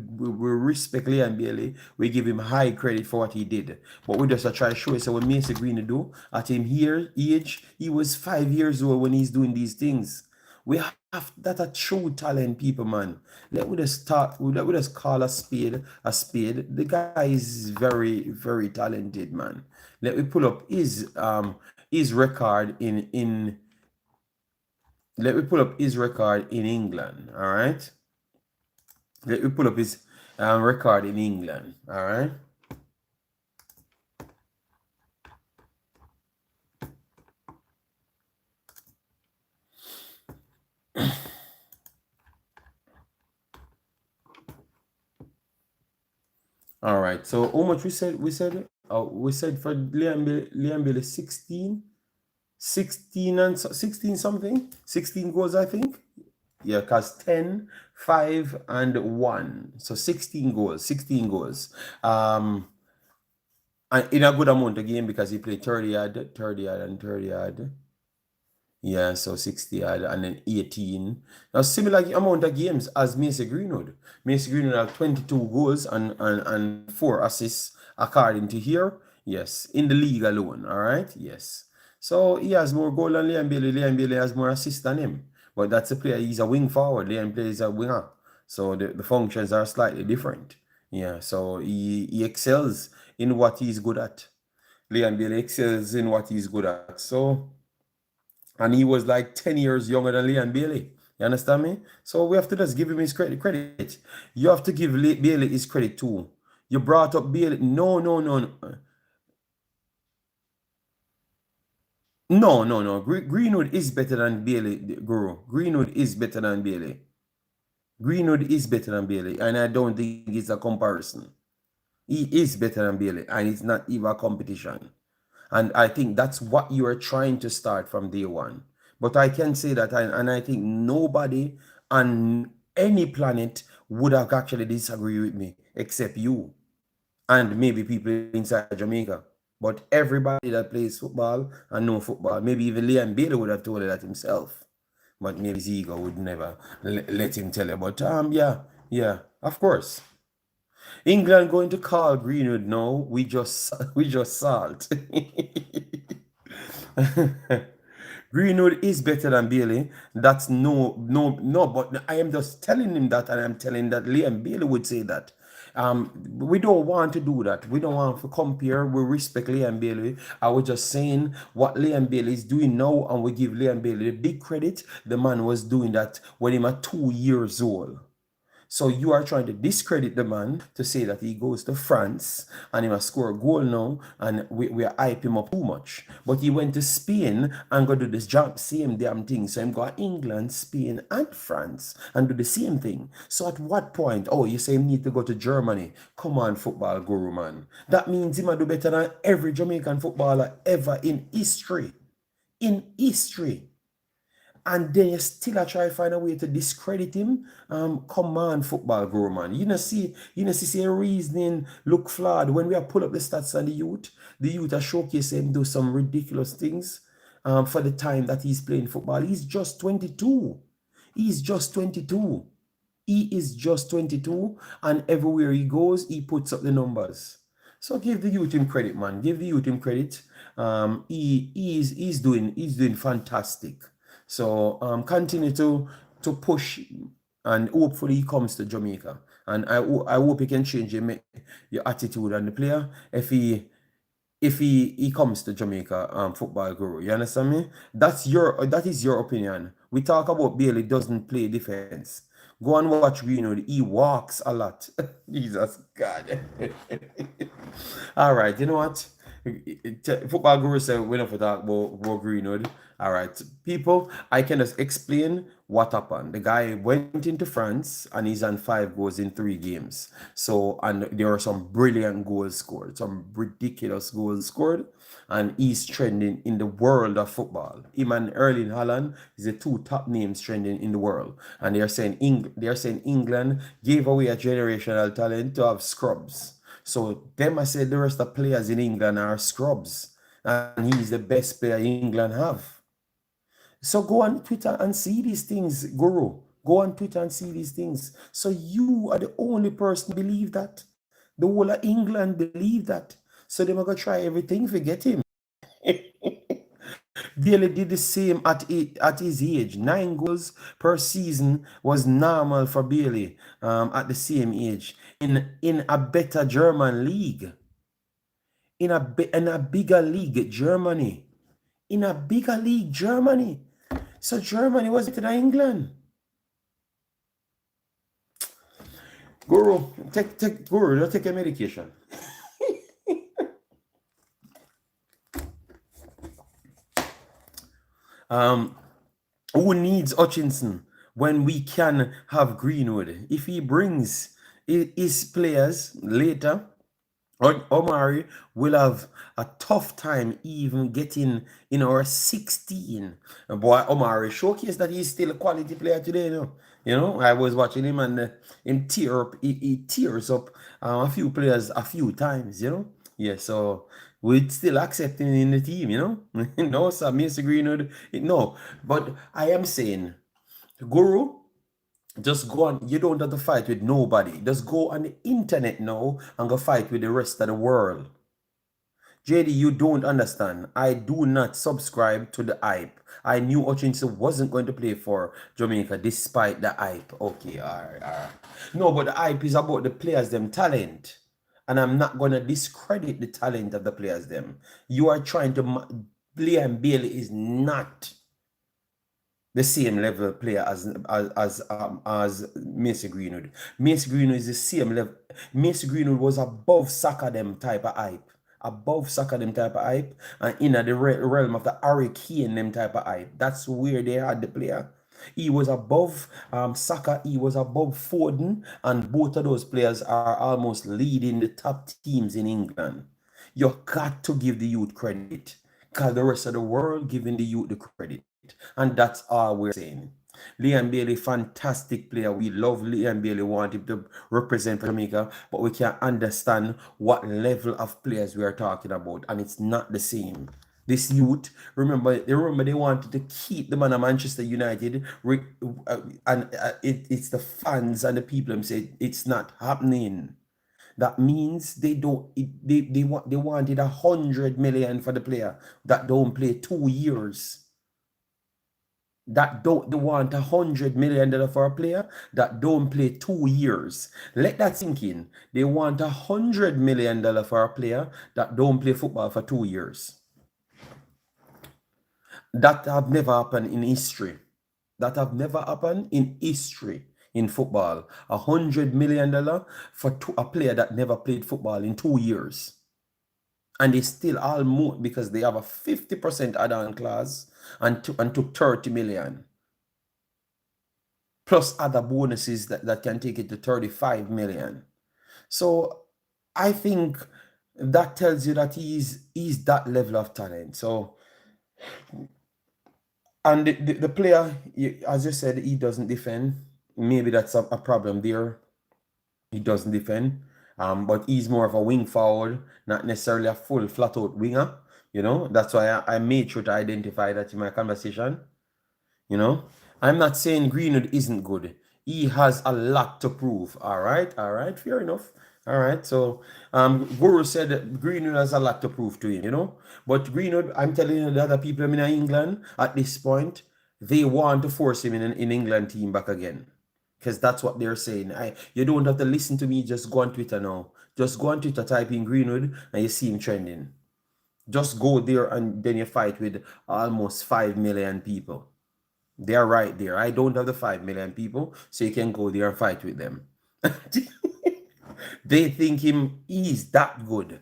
respect Liam Bailey. We give him high credit for what he did. But we just try to show you so what Mason Greenwood do at him here age, he was 5 years old when he's doing these things. We have that a true talent, people, man. Let we just start. Let we just call a spade a spade. The guy is very, very talented, man. Let me pull up his record in. Let me pull up his record in England. All right. Let me pull up his record in England. All right. All right. So how much we said? We said for Liam Bailey 16 and 16 something, 16 goals, I think. Yeah, because 10, 5, and 1. So 16 goals, 16 goals. And in a good amount of game because he played 30 yard, 30 yard, and 30 yard. Yeah, so 60 yard and then 18. Now, similar amount of games as Mason Greenwood. Mason Greenwood had 22 goals and 4 assists, according to here. Yes, in the league alone. All right. Yes. So he has more goal than Liam Bailey. Liam Bailey has more assists than him. But that's a player. He's a wing forward. Liam plays a winger. So the functions are slightly different. Yeah. So he excels in what he's good at. Liam Bailey excels in what he's good at. So. And he was like 10 years younger than Liam Bailey. You understand me? So we have to just give him his credit. You have to give Bailey his credit too. You brought up Bailey. No, no, no, no. No, no, no. Greenwood is better than Bailey, Guru. Greenwood is better than Bailey. Greenwood is better than Bailey. And I don't think it's a comparison. He is better than Bailey. And it's not even a competition. And I think that's what you are trying to start from day one. But I can say that, and I think nobody on any planet would have actually disagree with me except you and maybe people inside Jamaica. But everybody that plays football and know football, maybe even Liam Bailey would have told you that himself. But maybe his ego would never let him tell you. But yeah, of course. England going to call Greenwood now. We just salt. Greenwood is better than Bailey. That's no. But I am just telling him that, and I'm telling that Liam Bailey would say that. We don't want to do that. We don't want to compare. We respect Liam Bailey. I was just saying what Liam Bailey is doing now, and we give Liam Bailey the big credit. The man was doing that when he was 2 years old. So you are trying to discredit the man to say that he goes to France and he must score a goal now and we are hype him up too much. But he went to Spain and go do this job, same damn thing. So him go to England, Spain, and France and do the same thing. So at what point, oh, you say him need to go to Germany. Come on, football guru, man. That means he might do better than every Jamaican footballer ever in history. In history. And then you still try to find a way to discredit him. Come on, football guru, man. See a reasoning look flawed. When we are pull up the stats on the youth are showcase him do some ridiculous things for the time that he's playing football. He's just 22. He's just 22. He is just 22, and everywhere he goes, he puts up the numbers. So give the youth him credit, man. Give the youth him credit. He's doing fantastic. So continue to push, and hopefully he comes to Jamaica. And I hope he can change your attitude on the player if he comes to Jamaica football guru. You understand me? That is your opinion. We talk about Bailey doesn't play defense. Go and watch Greenwood. He walks a lot. Jesus God. All right, you know what? Football guru said we don't talk about Greenwood. All right, people, I can just explain what happened. The guy went into France and he's on 5 goals in 3 games. So, and there were some brilliant goals scored, some ridiculous goals scored, and he's trending in the world of football. Him and Erling Haaland is the 2 top names trending in the world, and they're saying England gave away a generational talent to have scrubs. So them I said the rest of players in England are scrubs, and he's the best player England have. So go on Twitter and see these things, Guru. Go on Twitter and see these things. So you are the only person believe that. The whole of England believe that. So they're gonna try everything to get him. Bailey did the same at his age. 9 goals per season was normal for Bailey at the same age in a better German league, in a bigger league, Germany, in a bigger league, Germany. So Germany was better than England. Guru, take a medication. Who needs Hutchinson when we can have Greenwood? If he brings his players later, Omari will have a tough time even getting in our 16. Boy, Omari showcased that he's still a quality player today. I was watching him and him tear up. He tears up a few players a few times. Yeah. So we'd still accept him in the team. No, sir, Mr. Greenwood. No, but I am saying, Guru. Just go on. You don't have to fight with nobody. Just go on the internet now and go fight with the rest of the world. JD, you don't understand. I do not subscribe to the hype. I knew Hutchinson wasn't going to play for Jamaica despite the hype. Okay, all right. No, but the hype is about the players, them talent. And I'm not going to discredit the talent of the players, them. You are trying to... Liam Bailey is not the same level player as Mason Greenwood. Mason Greenwood is the same level. Mason Greenwood was above Saka them type of hype. Above Saka them type of hype. And in the realm of the Hurricane them type of hype. That's where they had the player. He was above Saka, he was above Foden, and both of those players are almost leading the top teams in England. You got to give the youth credit, because the rest of the world giving the youth the credit. And that's all we're saying. Liam Bailey, fantastic player. We love Liam Bailey, want him to represent Jamaica, but we can't understand what level of players we are talking about, and it's not the same. This youth, remember they wanted to keep the man of Manchester United, and it's the fans and the people who say it's not happening. That means they wanted 100 million for the player that don't play 2 years. That don't they want $100 million for a player that don't play 2 years. Let that sink in. They want $100 million for a player that don't play football for 2 years. That have never happened in history. That have never happened in history in football. $100 million for a player that never played football in 2 years. And they still almost, because they have a 50% add-on clause and took 30 million. Plus other bonuses that can take it to 35 million. So I think that tells you that he's that level of talent. So, and the player, as you said, he doesn't defend. Maybe that's a problem there. He doesn't defend. But he's more of a wing forward, not necessarily a full flat-out winger. That's why I made sure to identify that in my conversation. I'm not saying Greenwood isn't good. He has a lot to prove. All right, fair enough. All right, so Guru said that Greenwood has a lot to prove to him, But Greenwood, I'm telling you, the other people in England at this point, they want to force him in England team back again. Because that's what they're saying. You don't have to listen to me. Just go on Twitter now. Just go on Twitter, type in Greenwood, and you see him trending. Just go there, and then you fight with almost 5 million people. They're right there. I don't have the 5 million people, so you can go there and fight with them. They think he's that good.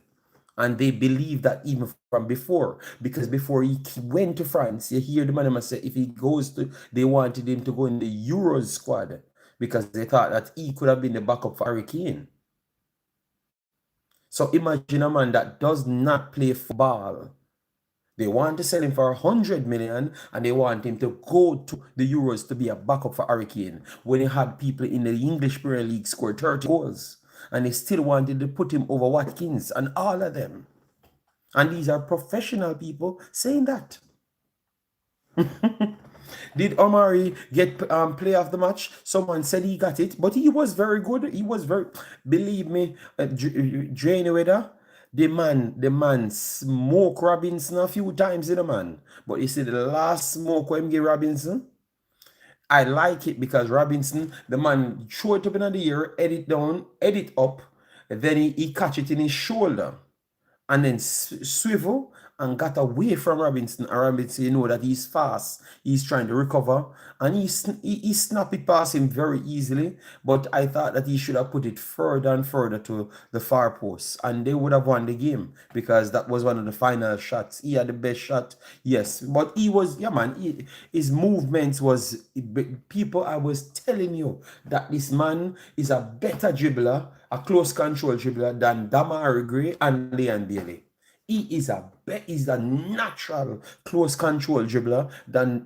And they believe that even from before, because before he went to France, you hear the man must say if he goes to, they wanted him to go in the Euros squad because they thought that he could have been the backup for Harry Kane. So imagine a man that does not play football. They want to sell him for 100 million and they want him to go to the Euros to be a backup for Harry Kane when he had people in the English Premier League score 30 goals. And they still wanted to put him over Watkins and all of them. And these are professional people saying that. Did Omari get player of the match? Someone said he got it, but he was very good. He was very, believe me, Drain Weather, the man smoke Robinson a few times in the man. But you see the last smoke when he gave Robinson, I like it because Robinson, the man throw it up in the air, edit down, edit up, then he catch it in his shoulder and then swivel and got away from Robinson. And Robinson, you know that he's fast. He's trying to recover. And he snapped it past him very easily. But I thought that he should have put it further and further to the far post. And they would have won the game because that was one of the final shots. He had the best shot, yes. But he was, yeah, man, his movements was, people, I was telling you that this man is a better dribbler, a close control dribbler than Damari Gray and Leon Bailey. He is a natural close control dribbler than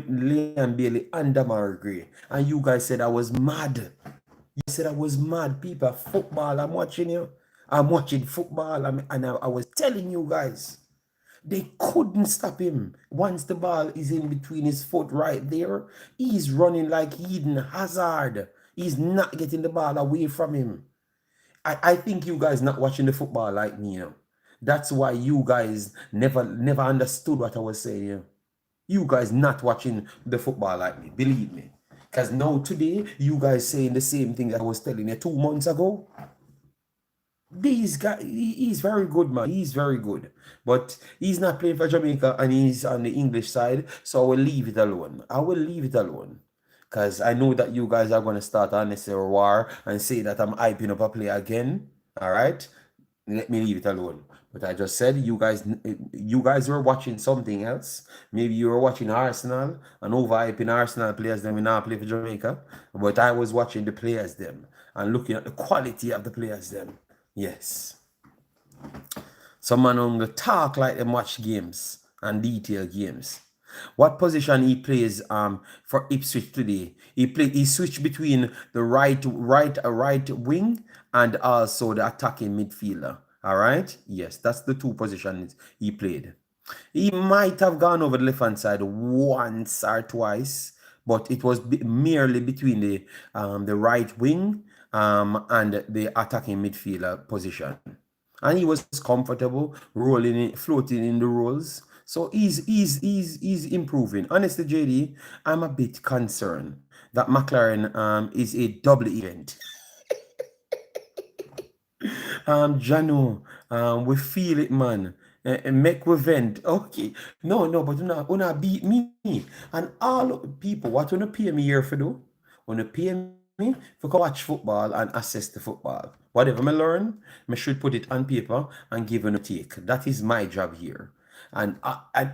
Leon Bailey and Damari Gray. And you guys said I was mad. You said I was mad. People, football, I'm watching you. I'm watching football, and I was telling you guys. They couldn't stop him. Once the ball is in between his foot right there, he's running like Eden Hazard. He's not getting the ball away from him. I think you guys not watching the football like me, you know. That's why you guys never understood what I was saying. You know? You guys not watching the football like me, believe me. Because now today, you guys saying the same thing that I was telling you 2 months ago. These guys, he's very good, man. He's very good. But he's not playing for Jamaica and he's on the English side. So I will leave it alone. I will leave it alone. Because I know that you guys are going to start an unnecessary war and say that I'm hyping up a player again. All right? Let me leave it alone. But I just said you guys were watching something else. Maybe you were watching Arsenal and overhyping Arsenal players them will not play for Jamaica. But I was watching the players them and looking at the quality of the players them. Yes. Some man on the talk like them watch games and detail games. What position he plays for Ipswich today? He switched between the right wing and also the attacking midfielder. All right? Yes, that's the 2 positions he played. He might have gone over the left-hand side once or twice, but it was merely between the right wing and the attacking midfielder position. And he was comfortable floating in the roles. So he's improving. Honestly, JD, I'm a bit concerned that McLaren is a double event. Jano, we feel it, man. Make we vent. Okay. No, but una beat me. And all people, what wanna pay me here for do? Wanna pay me for go watch football and assess the football. Whatever I learn, I should put it on paper and give you a take. That is my job here. And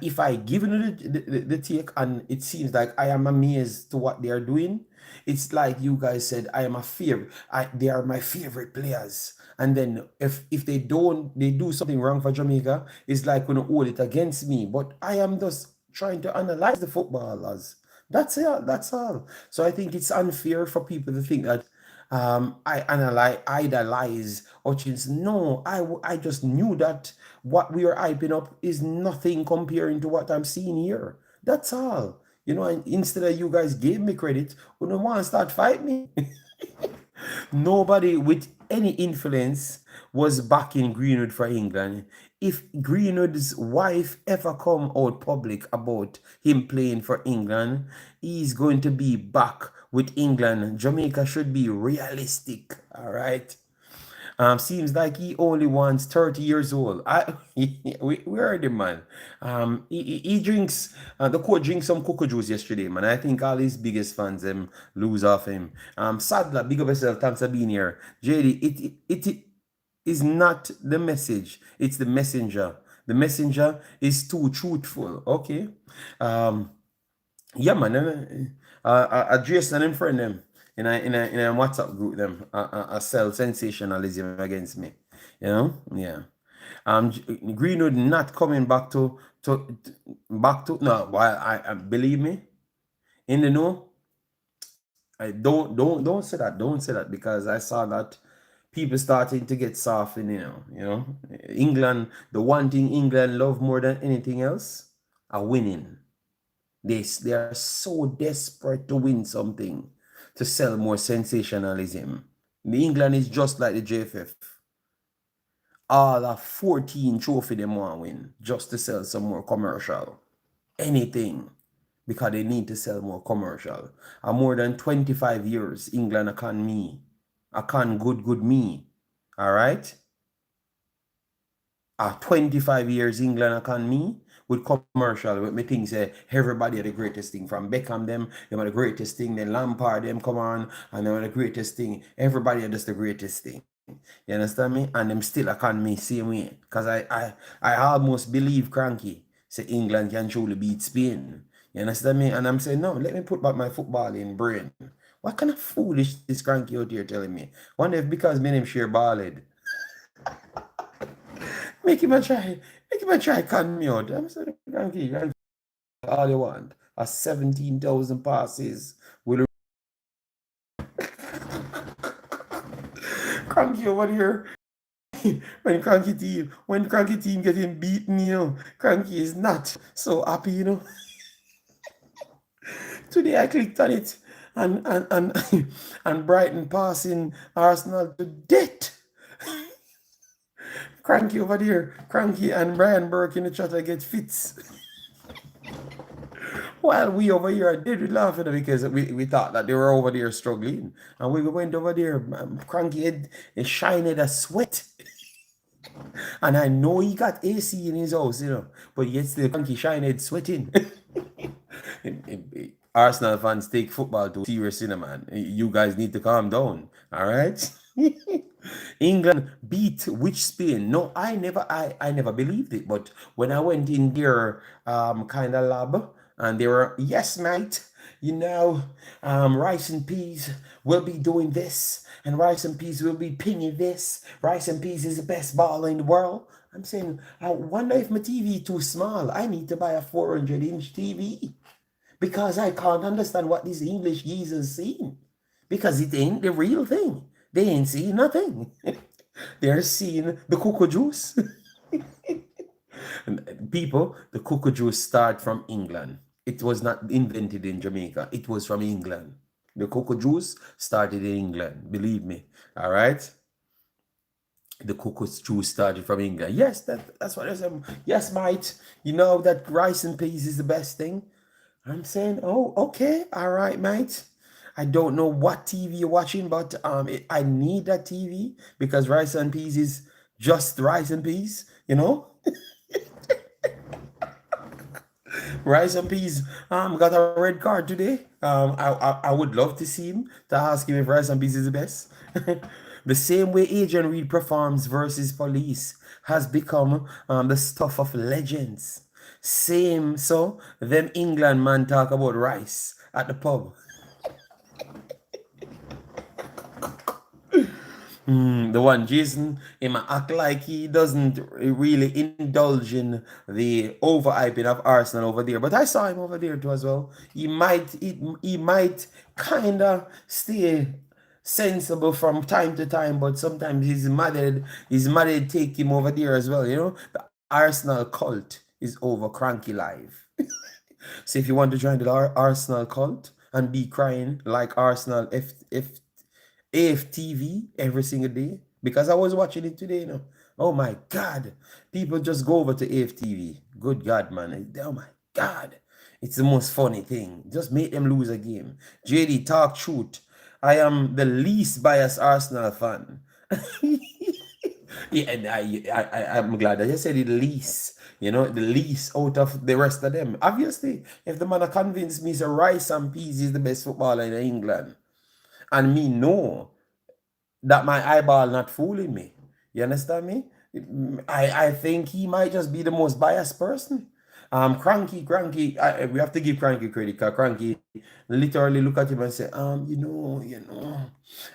if I give you the take and it seems like I am amazed to what they are doing, it's like you guys said, I am a favorite. They are my favorite players. And then if they do something wrong for Jamaica, it's like going to hold it against me. But I am just trying to analyze the footballers. That's it. That's all. So I think it's unfair for people to think that I idolize Hutchinson. No, I just knew that what we are hyping up is nothing comparing to what I'm seeing here. That's all. You know, and instead of you guys gave me credit, you don't want to start fighting me. Nobody with any influence was backing Greenwood for England. If Greenwood's wife ever come out public about him playing for England, he's going to be back with England. Jamaica should be realistic, all right? Seems like he only wants 30 years old. We heard him, man. He drinks, the coach drinks some cocoa juice yesterday, man. I think all his biggest fans lose off him. Sadler, big up yourself. Thanks for being here. JD, is not the message, it's the messenger. The messenger is too truthful. Okay. Um, yeah, man. Jason and friend them in a WhatsApp group them sell sensationalism against me. You know? Yeah. Greenwood not coming back to no. Why I believe me in the know. I don't say that. Don't say that because I saw that people starting to get soft in, England, the one thing England love more than anything else are winning. They are so desperate to win something, to sell more sensationalism. The England is just like the JFF. All of 14 trophy them want win just to sell some more commercial. Anything. Because they need to sell more commercial. And more than 25 years, England a can me. A can good me. Alright? 25 years England a can me with commercial with me things say everybody are the greatest thing from Beckham them are the greatest thing, then Lampard them come on and they are the greatest thing. Everybody are just the greatest thing. You understand me? And them still a can me same way. Cause I almost believe cranky say England can truly beat Spain. You understand me? And I'm saying no, let me put back my football in brain. What kind of foolish this cranky out here telling me? Wonder if because me name share ballad. Make him a try con me out. I'm saying, cranky, all you want. A 17,000 passes. Will cranky over here. when cranky team getting beaten, cranky is not so happy. Today I clicked on it and and Brighton passing Arsenal to death. Cranky over there. Cranky and Brian Burke in the chat I get fits. While we over here did laughing because we thought that they were over there struggling. And we went over there, Cranky head is shining a sweat. And I know he got AC in his house, but yet still Cranky shining sweating. Arsenal fans take football to serious, man. You guys need to calm down, all right? England beat which Spain? No, I never believed it. But when I went in their kind of lab, and they were, yes, mate, Rice and Peas will be doing this, and Rice and Peas will be pinging this. Rice and Peas is the best baller in the world. I'm saying, I wonder if my TV too small. I need to buy a 400-inch TV because I can't understand what these English geezers seeing because it ain't the real thing. They ain't seeing nothing. They're seeing the cocoa juice. People, the cocoa juice start from England. It was not invented in Jamaica. It was from England. The cocoa juice started in England. Believe me. All right? The cocoa juice started from England. Yes, that's what I said. Yes, mate. You know that rice and peas is the best thing. I'm saying, oh, okay. All right, mate. I don't know what TV you're watching, but I need that TV because rice and peas is just rice and peas, Rice and Peas got a red card today. I would love to see him to ask him if Rice and Peas is the best. The same way Adrian Reed performs versus Police has become the stuff of legends. Same so them England man talk about rice at the pub. The one Jason, he might act like he doesn't really indulge in the overhyping of Arsenal over there, but I saw him over there too as well. He might kind of stay sensible from time to time, but sometimes his mother take him over there as well. The Arsenal cult is over cranky live. So if you want to join the Arsenal cult and be crying like Arsenal AFTV every single day, because I was watching it today, Oh my God. People just go over to AFTV. Good God, man. Oh my God. It's the most funny thing. Just make them lose a game. JD, talk truth. I am the least biased Arsenal fan. Yeah, and I'm glad that you said the least. The least out of the rest of them. Obviously, if the man convinced me, so Rice and Peas is the best footballer in England, and me know that my eyeball not fooling me. You understand me? I think he might just be the most biased person. Cranky, we have to give Cranky credit because Cranky literally look at him and say, I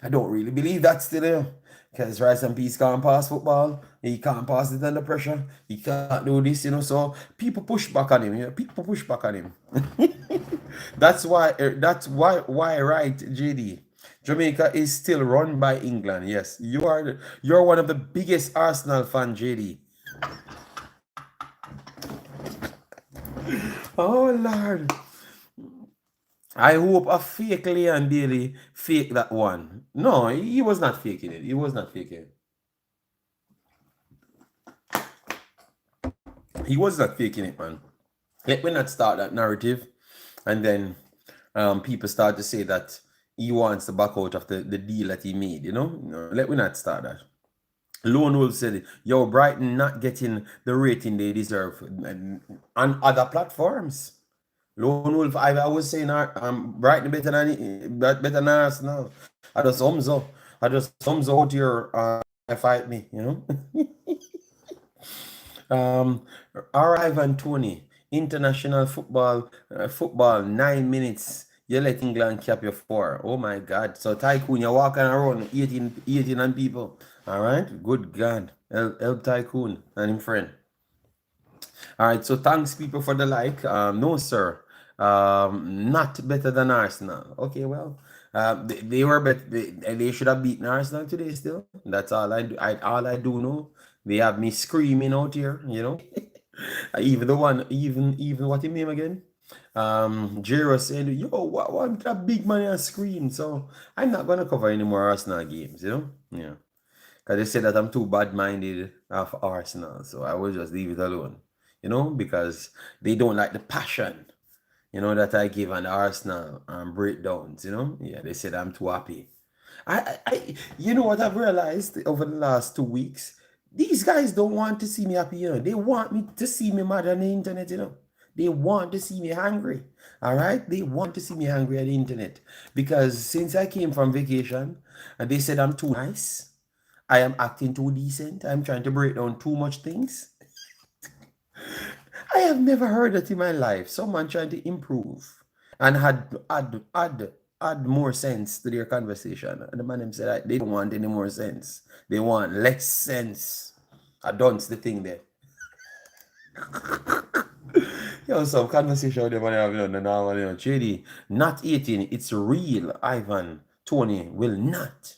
don't really believe that still there. Because Rice and Peace can't pass football. He can't pass it under pressure. He can't do this, So people push back on him. People push back on him. That's why right, JD. Jamaica is still run by England. Yes, you're one of the biggest Arsenal fan, JD. Oh Lord. I hope a fake Leon Bailey fake that one. No, he was not faking it. He was not faking it. He was not faking it, man. Let me not start that narrative, and then people start to say that he wants to back out of the deal that he made. No, let me not start that. Lone Wolf said, "Yo, Brighton not getting the rating they deserve on other platforms." Lone Wolf, I was saying, Brighton better than Arsenal. I just thumbs out your fight me. Um, Arrive and Tony, international football, 9 minutes. You let England cap you four. Oh my God! So Tycoon, you're walking around 18 and people. All right, good God, help Tycoon and him friend. All right, so thanks people for the like. No sir, not better than Arsenal. Okay, well, they were better. They should have beaten Arsenal today. Still, that's all I do. All I do know. They have me screaming out here. Even the one, even what his name again? Jiro said, "Yo, what that big man and scream." So I'm not gonna cover any more Arsenal games. Yeah, because they said that I'm too bad-minded of Arsenal, so I will just leave it alone. Because they don't like the passion, that I give on the Arsenal breakdowns. Yeah, they said I'm too happy. You know what I've realized over the last 2 weeks? These guys don't want to see me happy. They want me to see me mad on the internet. They want to see me hungry. All right? They want to see me hungry on the internet. Because since I came from vacation, and they said I'm too nice, I am acting too decent, I'm trying to break down too much things. I have never heard that in my life. Someone trying to improve and add more sense to their conversation. And the man them said they don't want any more sense. They want less sense. I don't the thing there. Some conversation with them when I have the normal, JD, not 18, it's real. Ivan, Tony will not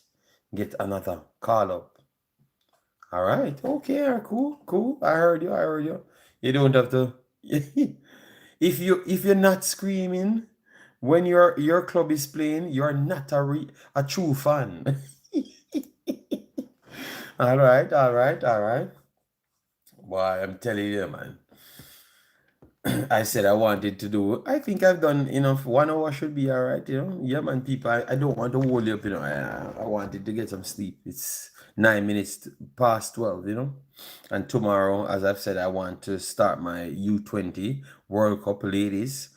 get another call up. All right, okay, cool. I heard you. You don't have to. If you're not screaming when your club is playing, you're not a true fan. All right. Boy, I'm telling you, man. I said I wanted to do. I think I've done enough. 1 hour should be all right. Yeah, man, people. I don't want to hold you up. I wanted to get some sleep. It's 9 minutes past 12. And tomorrow, as I've said, I want to start my U20 World Cup ladies.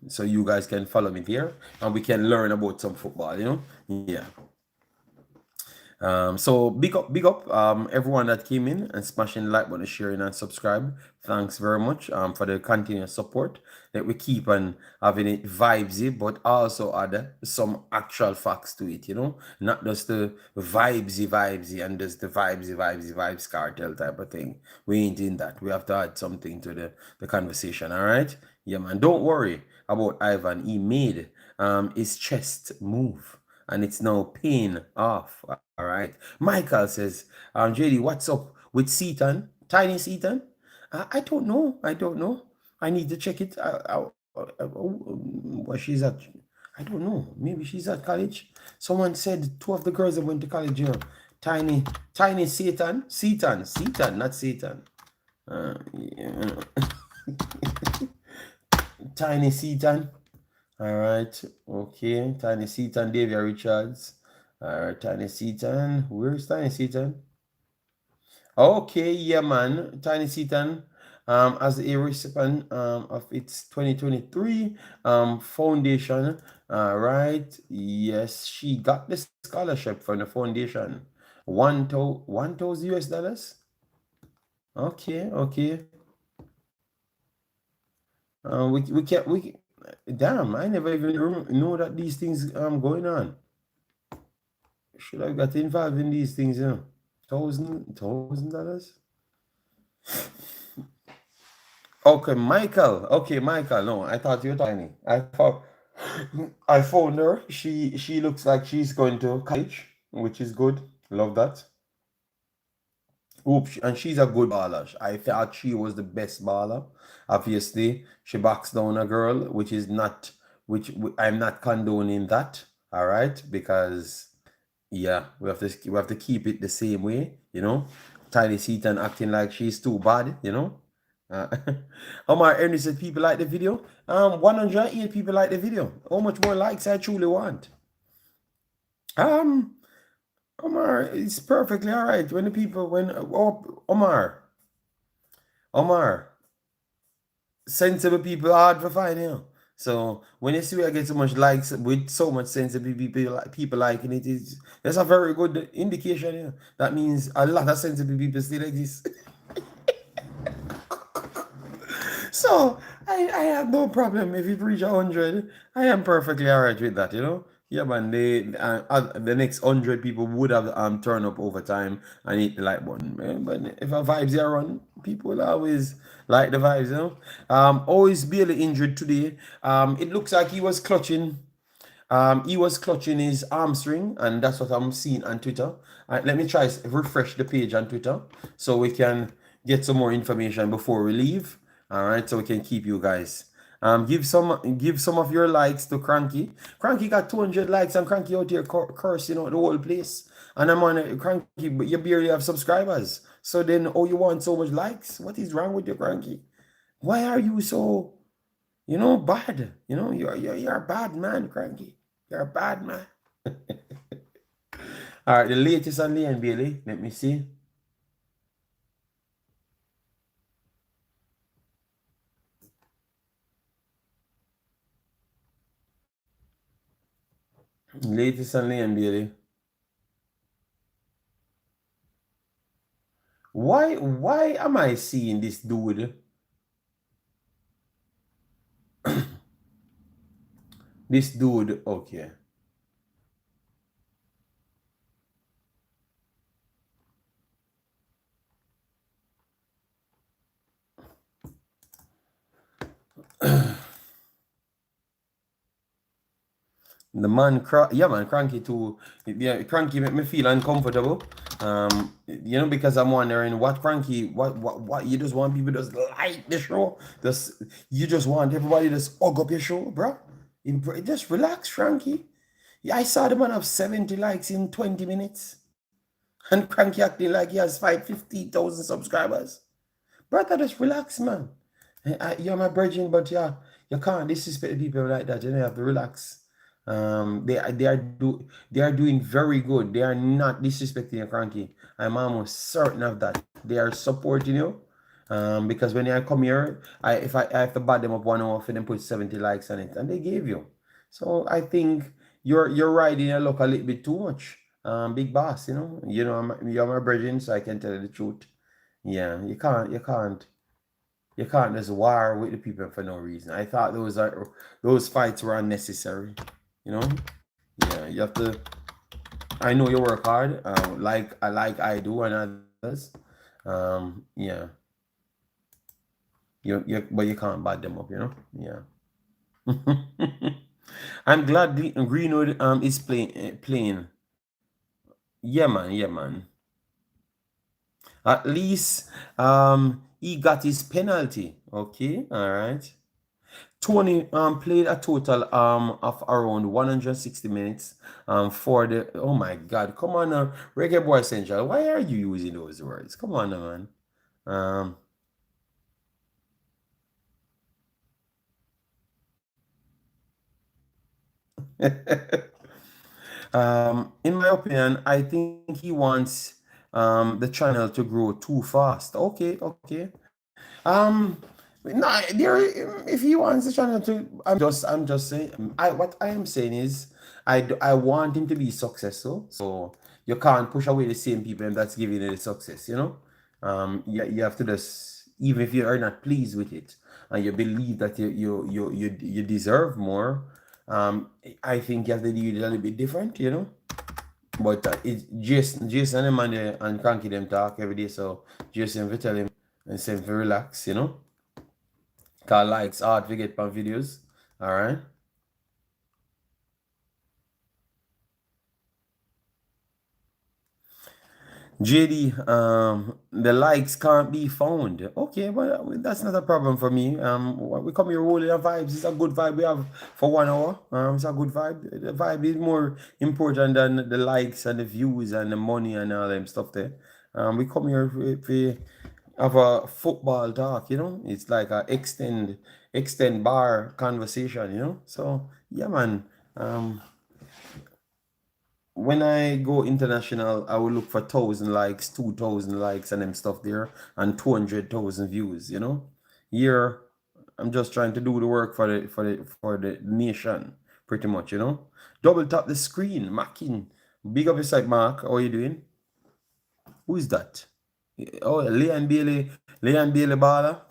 So you guys can follow me there, and we can learn about some football. Yeah. So big up, everyone that came in and smashing the like button, sharing and subscribe. Thanks very much for the continuous support that we keep on having it vibesy, but also add some actual facts to it. Not just the vibesy and just the vibes cartel type of thing. We ain't in that. We have to add something to the conversation. All right, yeah, man. Don't worry about Ivan. He made his chest move, and it's now paying off. All right. Michael says, JD, what's up with Seaton? Tiny Seaton? I don't know. I need to check it. Where she's at. I don't know. Maybe she's at college. Someone said two of the girls that went to college. Tiny Satan. Seaton, not Satan. Yeah. Tiny Seaton. All right. Okay. Tiny Seaton, Davia Richards. All right. Tiny Seaton. Where's Tiny Seaton? Okay. Yeah, man. Tiny Seaton. As a recipient of its 2023 foundation. All right. Yes, she got the scholarship from the foundation. 1,000 US dollars. Okay, okay. We can't damn, I never even know that these things going on. Should have got involved in these things, you know. $1,000. Okay, Michael. Okay, Michael. No, I thought you were tiny. I phoned her. She looks like she's going to college, which is good. Love that. Oops, and she's a good baller. I thought she was the best baller. Obviously, she backs down a girl, which is not, I'm not condoning that. All right, because yeah, we have to keep it the same way, you know. Tiny Seaton acting like she's too bad, you know. Uh, Omar Ernest said people like the video. 108 people like the video. How much more likes I truly want? Um, Omar, it's perfectly all right when the people Omar, sensible people are hard to find, you know. So when you see I get so much likes with so much sensible people liking it, that's a very good indication. Yeah, that means a lot of sensible people still exist. So I have no problem if it reach 100. I am perfectly alright with that, you know. Yeah, man. The next 100 people would have turn up over time and hit the like button, man. But if a vibes are on, people will always like the vibes, you know. Always barely injured today. It looks like he was clutching his hamstring, and that's what I'm seeing on Twitter. Let me try refresh the page on Twitter so we can get some more information before we leave. All right, so we can keep you guys. Give some of your likes to Cranky. Cranky got 200 likes, and Cranky out here cursing out the whole place. And I'm on Cranky, but you barely have subscribers. So then, oh, you want so much likes? What is wrong with you, Cranky? Why are you so, bad? You're a bad man, Cranky. You're a bad man. All right, the latest on Leon Bailey. Let me see. Latest on Leon Bailey. Why am I seeing this dude? This dude, okay. The man, yeah, man, Cranky too. Yeah, Cranky make me feel uncomfortable. Because I'm wondering what you just want people to just like the show. You just want everybody to just hug up your show, bro. Just relax, Cranky. Yeah, I saw the man have 70 likes in 20 minutes. And Cranky acting like he has 50,000 subscribers. Brother, just relax, man. You're my virgin, but yeah, you can't disrespect people like that. You have to relax. They are doing very good. They are not disrespecting you, Cranky. I'm almost certain of that. They are supporting you. Because when I come here, I have to bad them up 1 hour for them put 70 likes on it, and they gave you. So I think you're riding your luck a little bit too much. Big boss, you're my virgin, so I can tell you the truth. Yeah, you can't just war with the people for no reason. I thought those fights were unnecessary. You know? Yeah, you have to. I know you work hard, like I do and others. Yeah. But you can't bad them up. Yeah. I'm glad Greenwood is playing. Yeah, man. Yeah, man. At least he got his penalty. Okay, all right. Tony played a total of around 160 minutes for the, oh my god, come on now, Reggae Boy Central, why are you using those words? Come on now, man. In my opinion, I think he wants the channel to grow too fast. Okay, okay. No, if he wants the channel to, I'm just saying. What I am saying is, I want him to be successful. So you can't push away the same people that's giving you the success, you know. You have to just, even if you are not pleased with it and you believe that you deserve more, I think you have to do it a little bit different, you know. But it's Jason and man and Cranky them talk every day, so Jason will tell him and say him to relax, you know. Cause likes hard to get on videos. Alright. JD, the likes can't be found. Okay, but that's not a problem for me. We come here rolling the vibes. It's a good vibe we have for 1 hour. It's a good vibe. The vibe is more important than the likes and the views and the money and all them stuff there. We come here if have a football talk, you know. It's like a extend bar conversation, you know. So yeah, man. When I go international, I will look for 1,000 likes, 2,000 likes, and them stuff there, and 200,000 views. You know, here I'm just trying to do the work for the nation, pretty much. You know, double tap the screen, Mackin. Big up yourself, Mark. How are you doing? Who is that? Oh, Leon Bailey baller.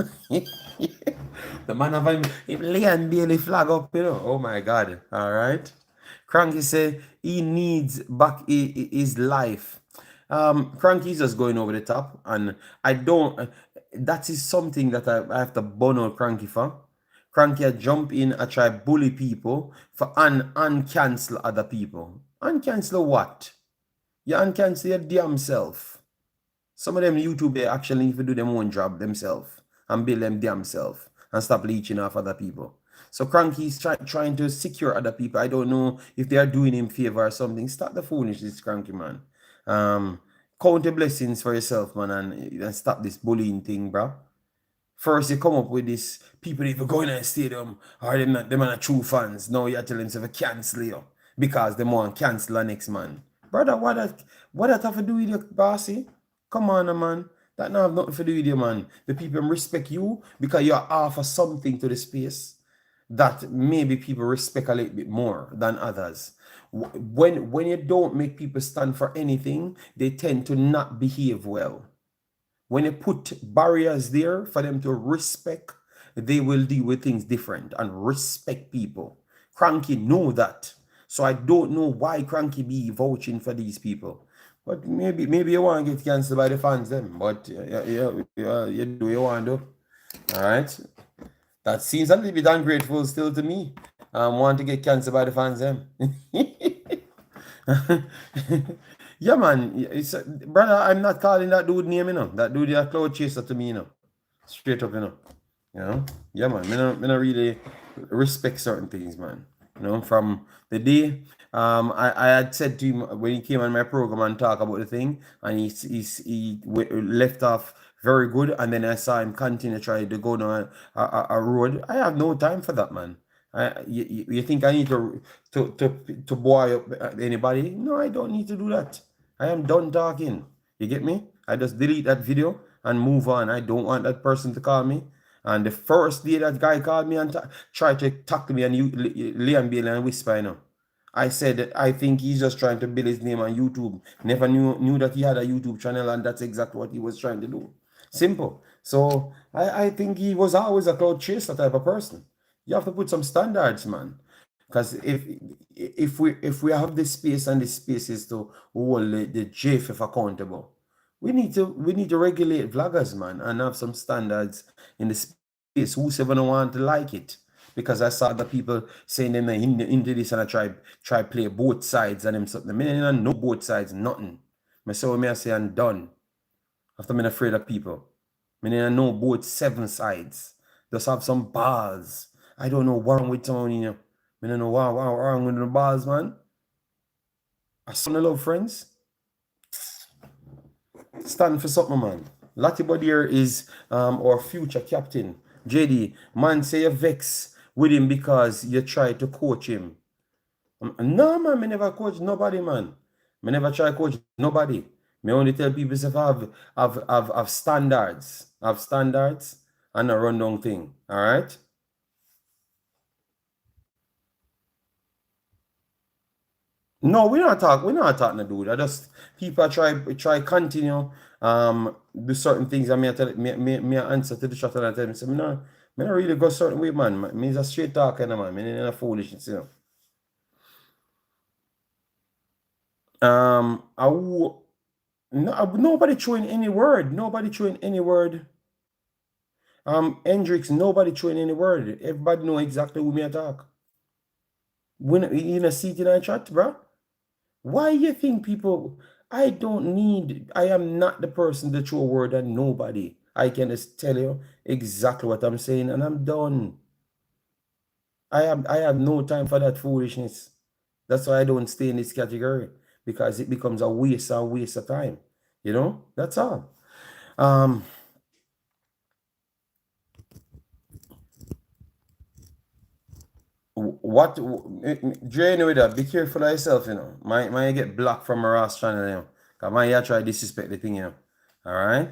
The man of him, Leon Bailey flag up, you know. Oh my God. All right. Cranky say he needs back his life. Cranky's just going over the top, and I don't. That is something that I have to burn out Cranky for. Cranky I jump in, I try bully people for uncancel other people. Uncancel what? You uncancel your damn self. Some of them YouTube they actually need to do them own job themselves and build them damn self and stop leeching off other people. So Cranky's trying to secure other people. I don't know if they are doing him favor or something. Stop the foolishness, Cranky man. Count the blessings for yourself, man, and stop this bullying thing, bro. First, you come up with this people if you go in a stadium or them are not true fans. Now you're telling them to cancel you because they want to cancel the next man. Brother, what that have to do with you, bossy? Come on, man. That not have nothing to do with you, man. The people respect you because you offer something to the space that maybe people respect a little bit more than others. When you don't make people stand for anything, they tend to not behave well. When you put barriers there for them to respect, they will deal with things different and respect people. Cranky know that. So I don't know why Cranky be vouching for these people. But maybe you want to get cancelled by the fans then. But you do what you want to do. All right. That seems a little bit ungrateful still to me. Want to get cancelled by the fans then. Yeah, man. Brother, I'm not calling that dude name, you know. That dude is a cloud chaser to me, you know. Straight up, you know. You know? Yeah, man. Me not really respect certain things, man. You know, from the day I had said to him when he came on my program and talk about the thing, and he left off very good, and then I saw him continue trying to go down a road. I have no time for that, man. You think I need to boy up anybody? No, I don't need to do that. I am done talking. You get me? I just delete that video and move on. I don't want that person to call me. And the first day that guy called me and tried to talk to me and Liam Bailey and whisper, you know, I said that I think he's just trying to build his name on YouTube. Never knew that he had a YouTube channel, and that's exactly what he was trying to do. Simple. So I think he was always a cloud chaser type of person. You have to put some standards, man. Because if we have this space and the spaces to hold the JFF accountable, we need to regulate vloggers, man, and have some standards in the space. Whosoever don't want to like it. Because I saw the people saying them into this and I try play both sides and them something. I mean, no both sides, nothing. I say what me I say and done. After I'm afraid of people. I mean, I know both 7 sides. Just have some bars. I don't know what wrong with someone, you know. I don't know what wrong with the bars, man. I son of love friends. Stand for something, man. Lottie Bodier is our future captain. JD, man, say you vex with him because you try to coach him. No, man, me never coach nobody, man. Me never try coach nobody. Me only tell people if I have standards. Have standards and a rundown thing. All right? No, we're not talking to dude. I just people try continue do certain things and me I tell me I answer to the shot and I tell me say me not really go certain way, man. Me is a straight talker, man. Me ain't a foolishness, you know. Nobody throwing any word. Nobody throwing any word. Hendrix, nobody throwing any word. Everybody know exactly who me attack. When you know see it in a chat, bro. Why you think people? I don't need. I am not the person to throw a word at nobody. I can just tell you exactly what I'm saying, and I'm done. I have no time for that foolishness. That's why I don't stay in this category because it becomes a waste of time. You know, that's all. Um, what Dre with that? Be careful of yourself, you know. Might get blocked from a Ross channel, you know. Cause my yeah try disrespect the thing, you know. All right.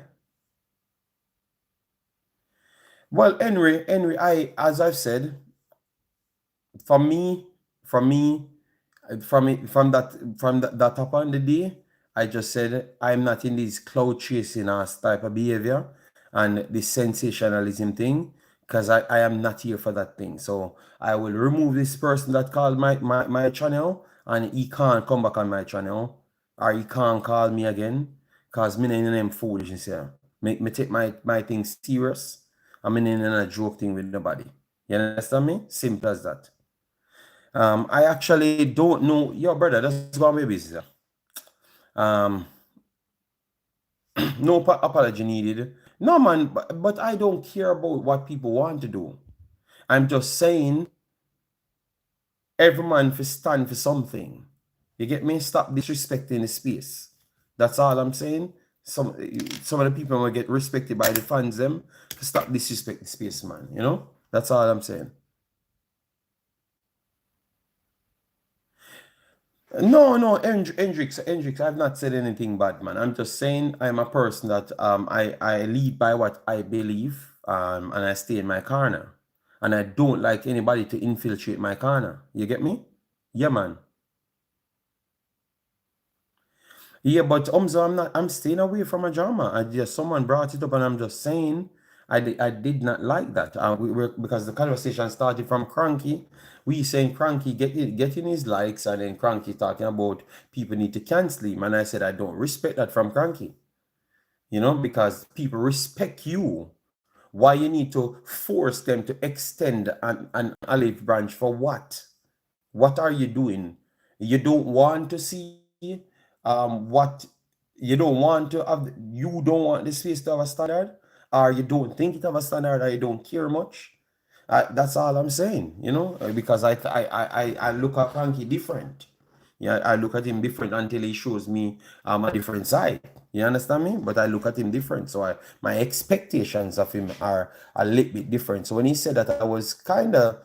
Well, Henry, I as I've said, for me, for me, from that upon the day, I just said I'm not in this cloud chasing ass type of behavior and the sensationalism thing because I am not here for that thing. So I will remove this person that called my channel and he can't come back on my channel or he can't call me again because me in them foolishness here. Make me take my thing serious. I'm in a joke thing with nobody. You understand me? Simple as that. I actually don't know. Yo, brother, that's going to be business. Um, no apology needed. No, man, but I don't care about what people want to do. I'm just saying every man for stand for something. You get me? Stop disrespecting the space. That's all I'm saying. Some of the people will get respected by the fans them to stop disrespecting space, man. You know? That's all I'm saying. No, Hendrix, I've not said anything bad, man. I'm just saying I'm a person that I lead by what I believe, and I stay in my corner. And I don't like anybody to infiltrate my corner. You get me? Yeah, man. Yeah, but I'm staying away from a drama. I just someone brought it up and I'm just saying I did not like that. Because the conversation started from Cranky. We saying Cranky getting his likes and then Cranky talking about people need to cancel him. And I said I don't respect that from Cranky. You know, because people respect you. Why you need to force them to extend an olive branch for what? What are you doing? You don't want to see what you don't want to have. You don't want the space to have a standard, or you don't think it have a standard, or you don't care much. That's all I'm saying, you know, because I look at Frankie different. Yeah, I look at him different until he shows me a different side. You understand me? But I look at him different, so my expectations of him are a little bit different. So when he said that, I was kind of.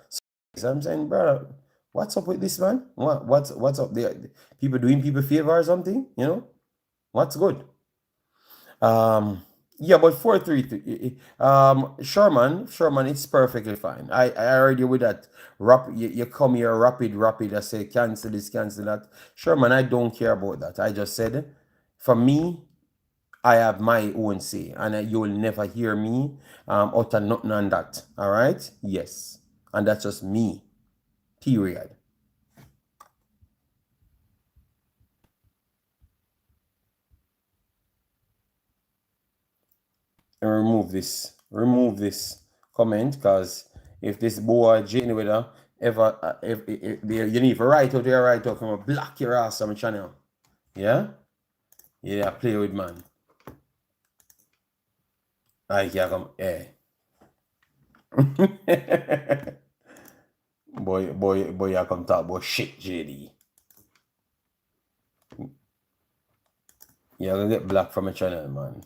I'm saying, bro, what's up with this man? What's up there? People doing people favor or something? You know, what's good? Yeah, but 4-3. Sherman, it's perfectly fine. I heard you with that. You come here rapid. I say cancel this, cancel that. Sherman, I don't care about that. I just said, for me, I have my own say, and you'll never hear me utter nothing on that. All right? Yes, and that's just me. Period. And remove this comment, because if this boy Jane with ever you need to write out there, write out, I'm gonna block your ass on my channel. Yeah, yeah, play with man. I can come, eh. boy, I come talk about shit, JD. You're gonna get blocked from my channel, man.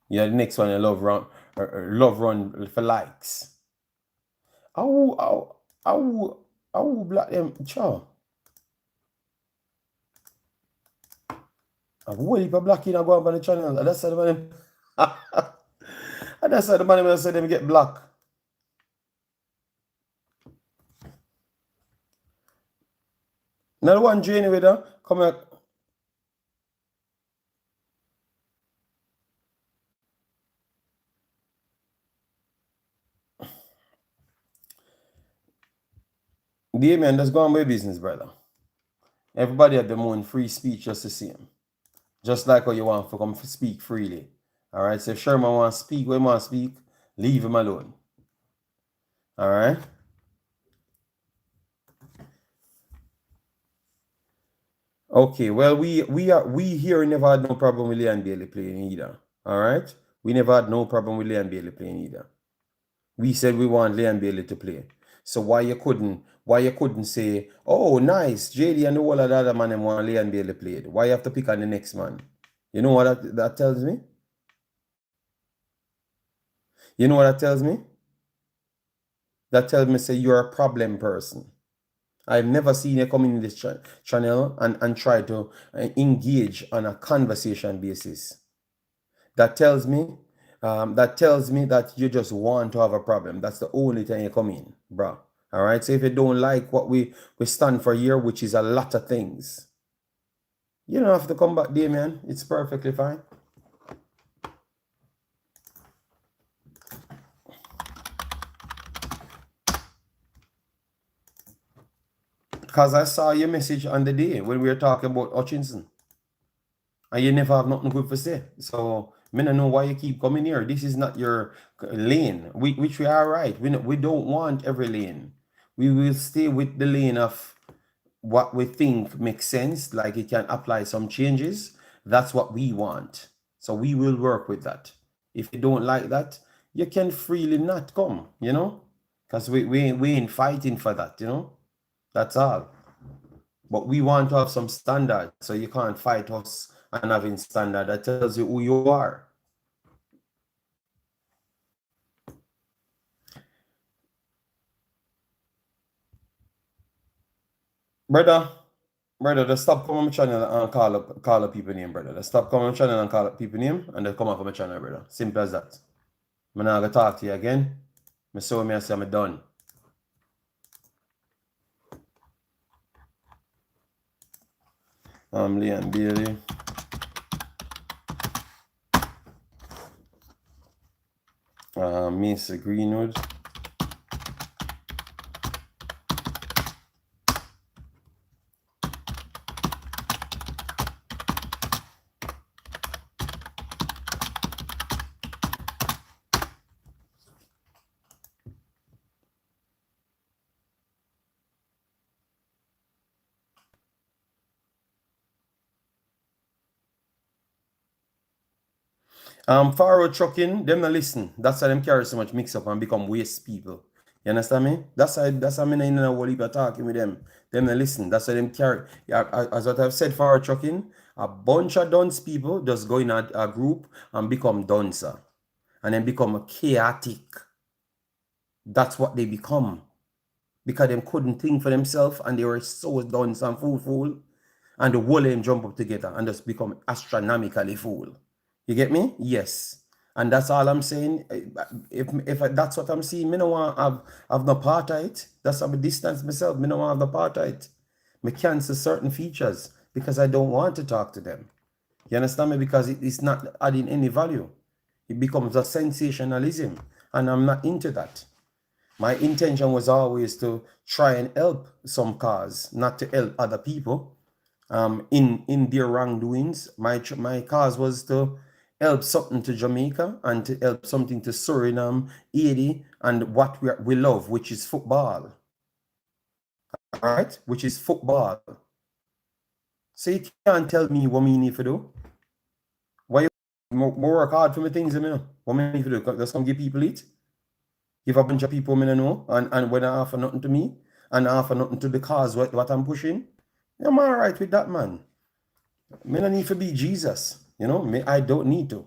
Yeah, the next one, I love run for likes. How block them, chow. I've whole heap of black in and go up on the channel. And that's how the man and that's how the man will say them get black. Another one journey with her. Come here. Damien, just go on with business, brother. Everybody have their own free speech just the same. Just like how you want to come speak freely. Alright, so if Sherman wants to speak, when he wants to speak, leave him alone. Alright? Okay, well, we here never had no problem with Leon Bailey playing either. Alright? We never had no problem with Leon Bailey playing either. We said we want Leon Bailey to play. So why you couldn't say, oh nice, JD and the whole of the other man want Leon Bailey played. Why you have to pick on the next man? You know what that tells me? You know what that tells me? That tells me say you're a problem person. I've never seen you come in this channel and try to engage on a conversation basis. That tells me that you just want to have a problem. That's the only time you come in, bro. All right. So if you don't like what we stand for here, which is a lot of things, you don't have to come back, Damien. It's perfectly fine. Because I saw your message on the day when we were talking about Hutchinson. And you never have nothing good to say. So I don't know why you keep coming here. This is not your lane, which we are right. We don't want every lane. We will stay with the lane of what we think makes sense, like it can apply some changes. That's what we want. So we will work with that. If you don't like that, you can freely not come, you know? Because we ain't fighting for that, you know? That's all. But we want to have some standard, so you can't fight us and having standard. That tells you who you are. Brother, just stop coming on my channel and call up people name, brother. Just stop coming on my channel and call up people name and then come off of my channel, brother. Simple as that. I'm not gonna talk to you again. I saw me and say I'm done. Leon Bailey. Mr. Greenwood. Faro trucking, them not listen. That's why them carry so much mix up and become waste people. You understand me? That's why me in a whole heap of talking with them. Them not listen. That's why them carry. Yeah, as what I've said, Faro trucking, a bunch of dunce people just go in a group and become duncer. And then become chaotic. That's what they become. Because them couldn't think for themselves and they were so dunce and fool. And the whole of them jump up together and just become astronomically fool. You get me? Yes. And that's all I'm saying. If that's what I'm seeing, me no want have no part of it. That's how I distance myself. Me no want have no part of it. Me cancel certain features because I don't want to talk to them. You understand me? Because it's not adding any value. It becomes a sensationalism. And I'm not into that. My intention was always to try and help some cause, not to help other people in their wrongdoings. My cause was to help something to Jamaica and to help something to Suriname, Haiti, and what we love, which is football. All right? Which is football. So you can't tell me what me need to do. Why you more work hard for me things, you know? What me need to do? Just come give people it? Give a bunch of people me know and when I offer nothing to me and I offer nothing to the cause what I'm pushing. I'm all right with that, man. Me don't need to be Jesus. You know, I don't need to.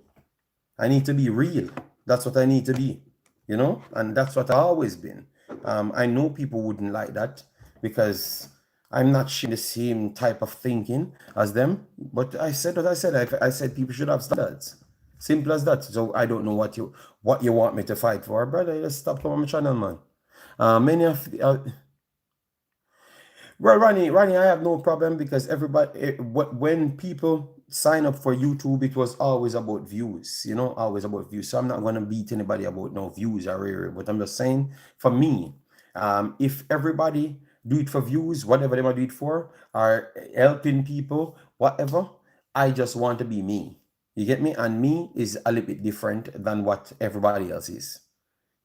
I need to be real. That's what I need to be. You know, and that's what I've always been. I know people wouldn't like that because I'm not sharing the same type of thinking as them. But I said what I said. I said people should have standards. Simple as that. So I don't know what you want me to fight for, brother. Just stop on my channel, man. Many of Well, Ronnie, I have no problem because when people sign up for YouTube, it was always about views, always about views. So I'm not going to beat anybody about no views or whatever, but I'm just saying, for me, if everybody do it for views, whatever they might do it for, or helping people, whatever, I just want to be me. You get me? And me is a little bit different than what everybody else is.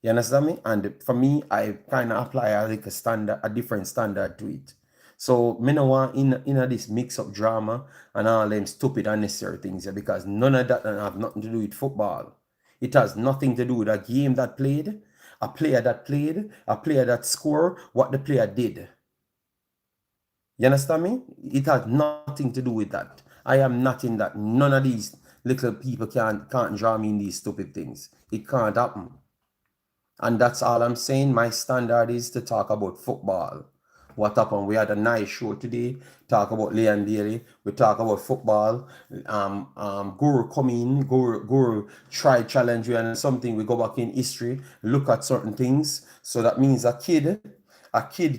You understand me? And for me, I kind of apply like a different standard to it. So me no want in this mix up drama and all them stupid unnecessary things, because none of that have nothing to do with football. It has nothing to do with a game that played, a player that played, a player that scored, what the player did. You understand me? It has nothing to do with that. I am not in that. None of these little people can't draw me in these stupid things. It can't happen. And that's all I'm saying. My standard is to talk about football. What happened? We had a nice show today. Talk about Leon Bailey. We talk about football. Guru come in. Guru try challenge you and something. We go back in history, look at certain things. So that means a kid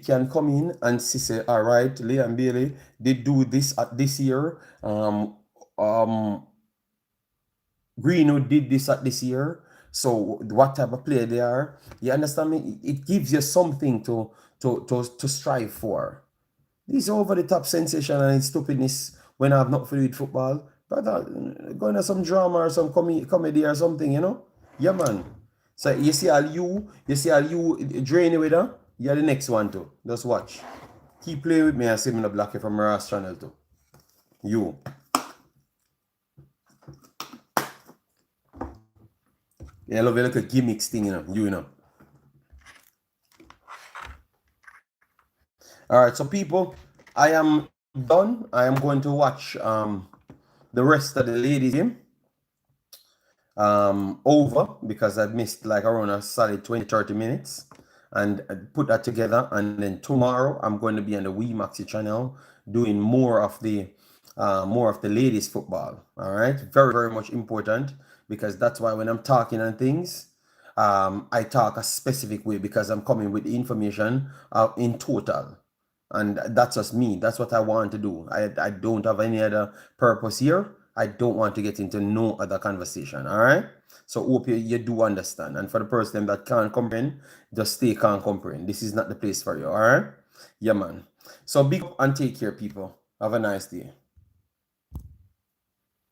can come in and say, all right, Leon Bailey did do this at this year. Greenwood did this at this year. So what type of player they are? You understand me? It gives you something to strive for. These over the top sensation and stupidness when I have not to do with football. Brother, go into some drama or some comedy or something, Yeah, man. So you see all you drain with her, you're the next one too. Just watch. Keep playing with me and see me the block you from Mirage channel too. You. Yeah, I love your little gimmicks thing, All right, so people, I am done. I am going to watch the rest of the ladies game over, because I've missed like around a solid 20-30 minutes, and put that together. And then tomorrow I'm going to be on the Wemaxit channel doing more of the ladies football. All right, very, very much important, because that's why when I'm talking and things, I talk a specific way, because I'm coming with the information in total. And that's just me. That's what I want to do. I don't have any other purpose here. I don't want to get into no other conversation. All right. So hope you do understand. And for the person that can't comprehend, just stay can't comprehend. This is not the place for you. All right. Yeah, man. So big up and take care, people. Have a nice day.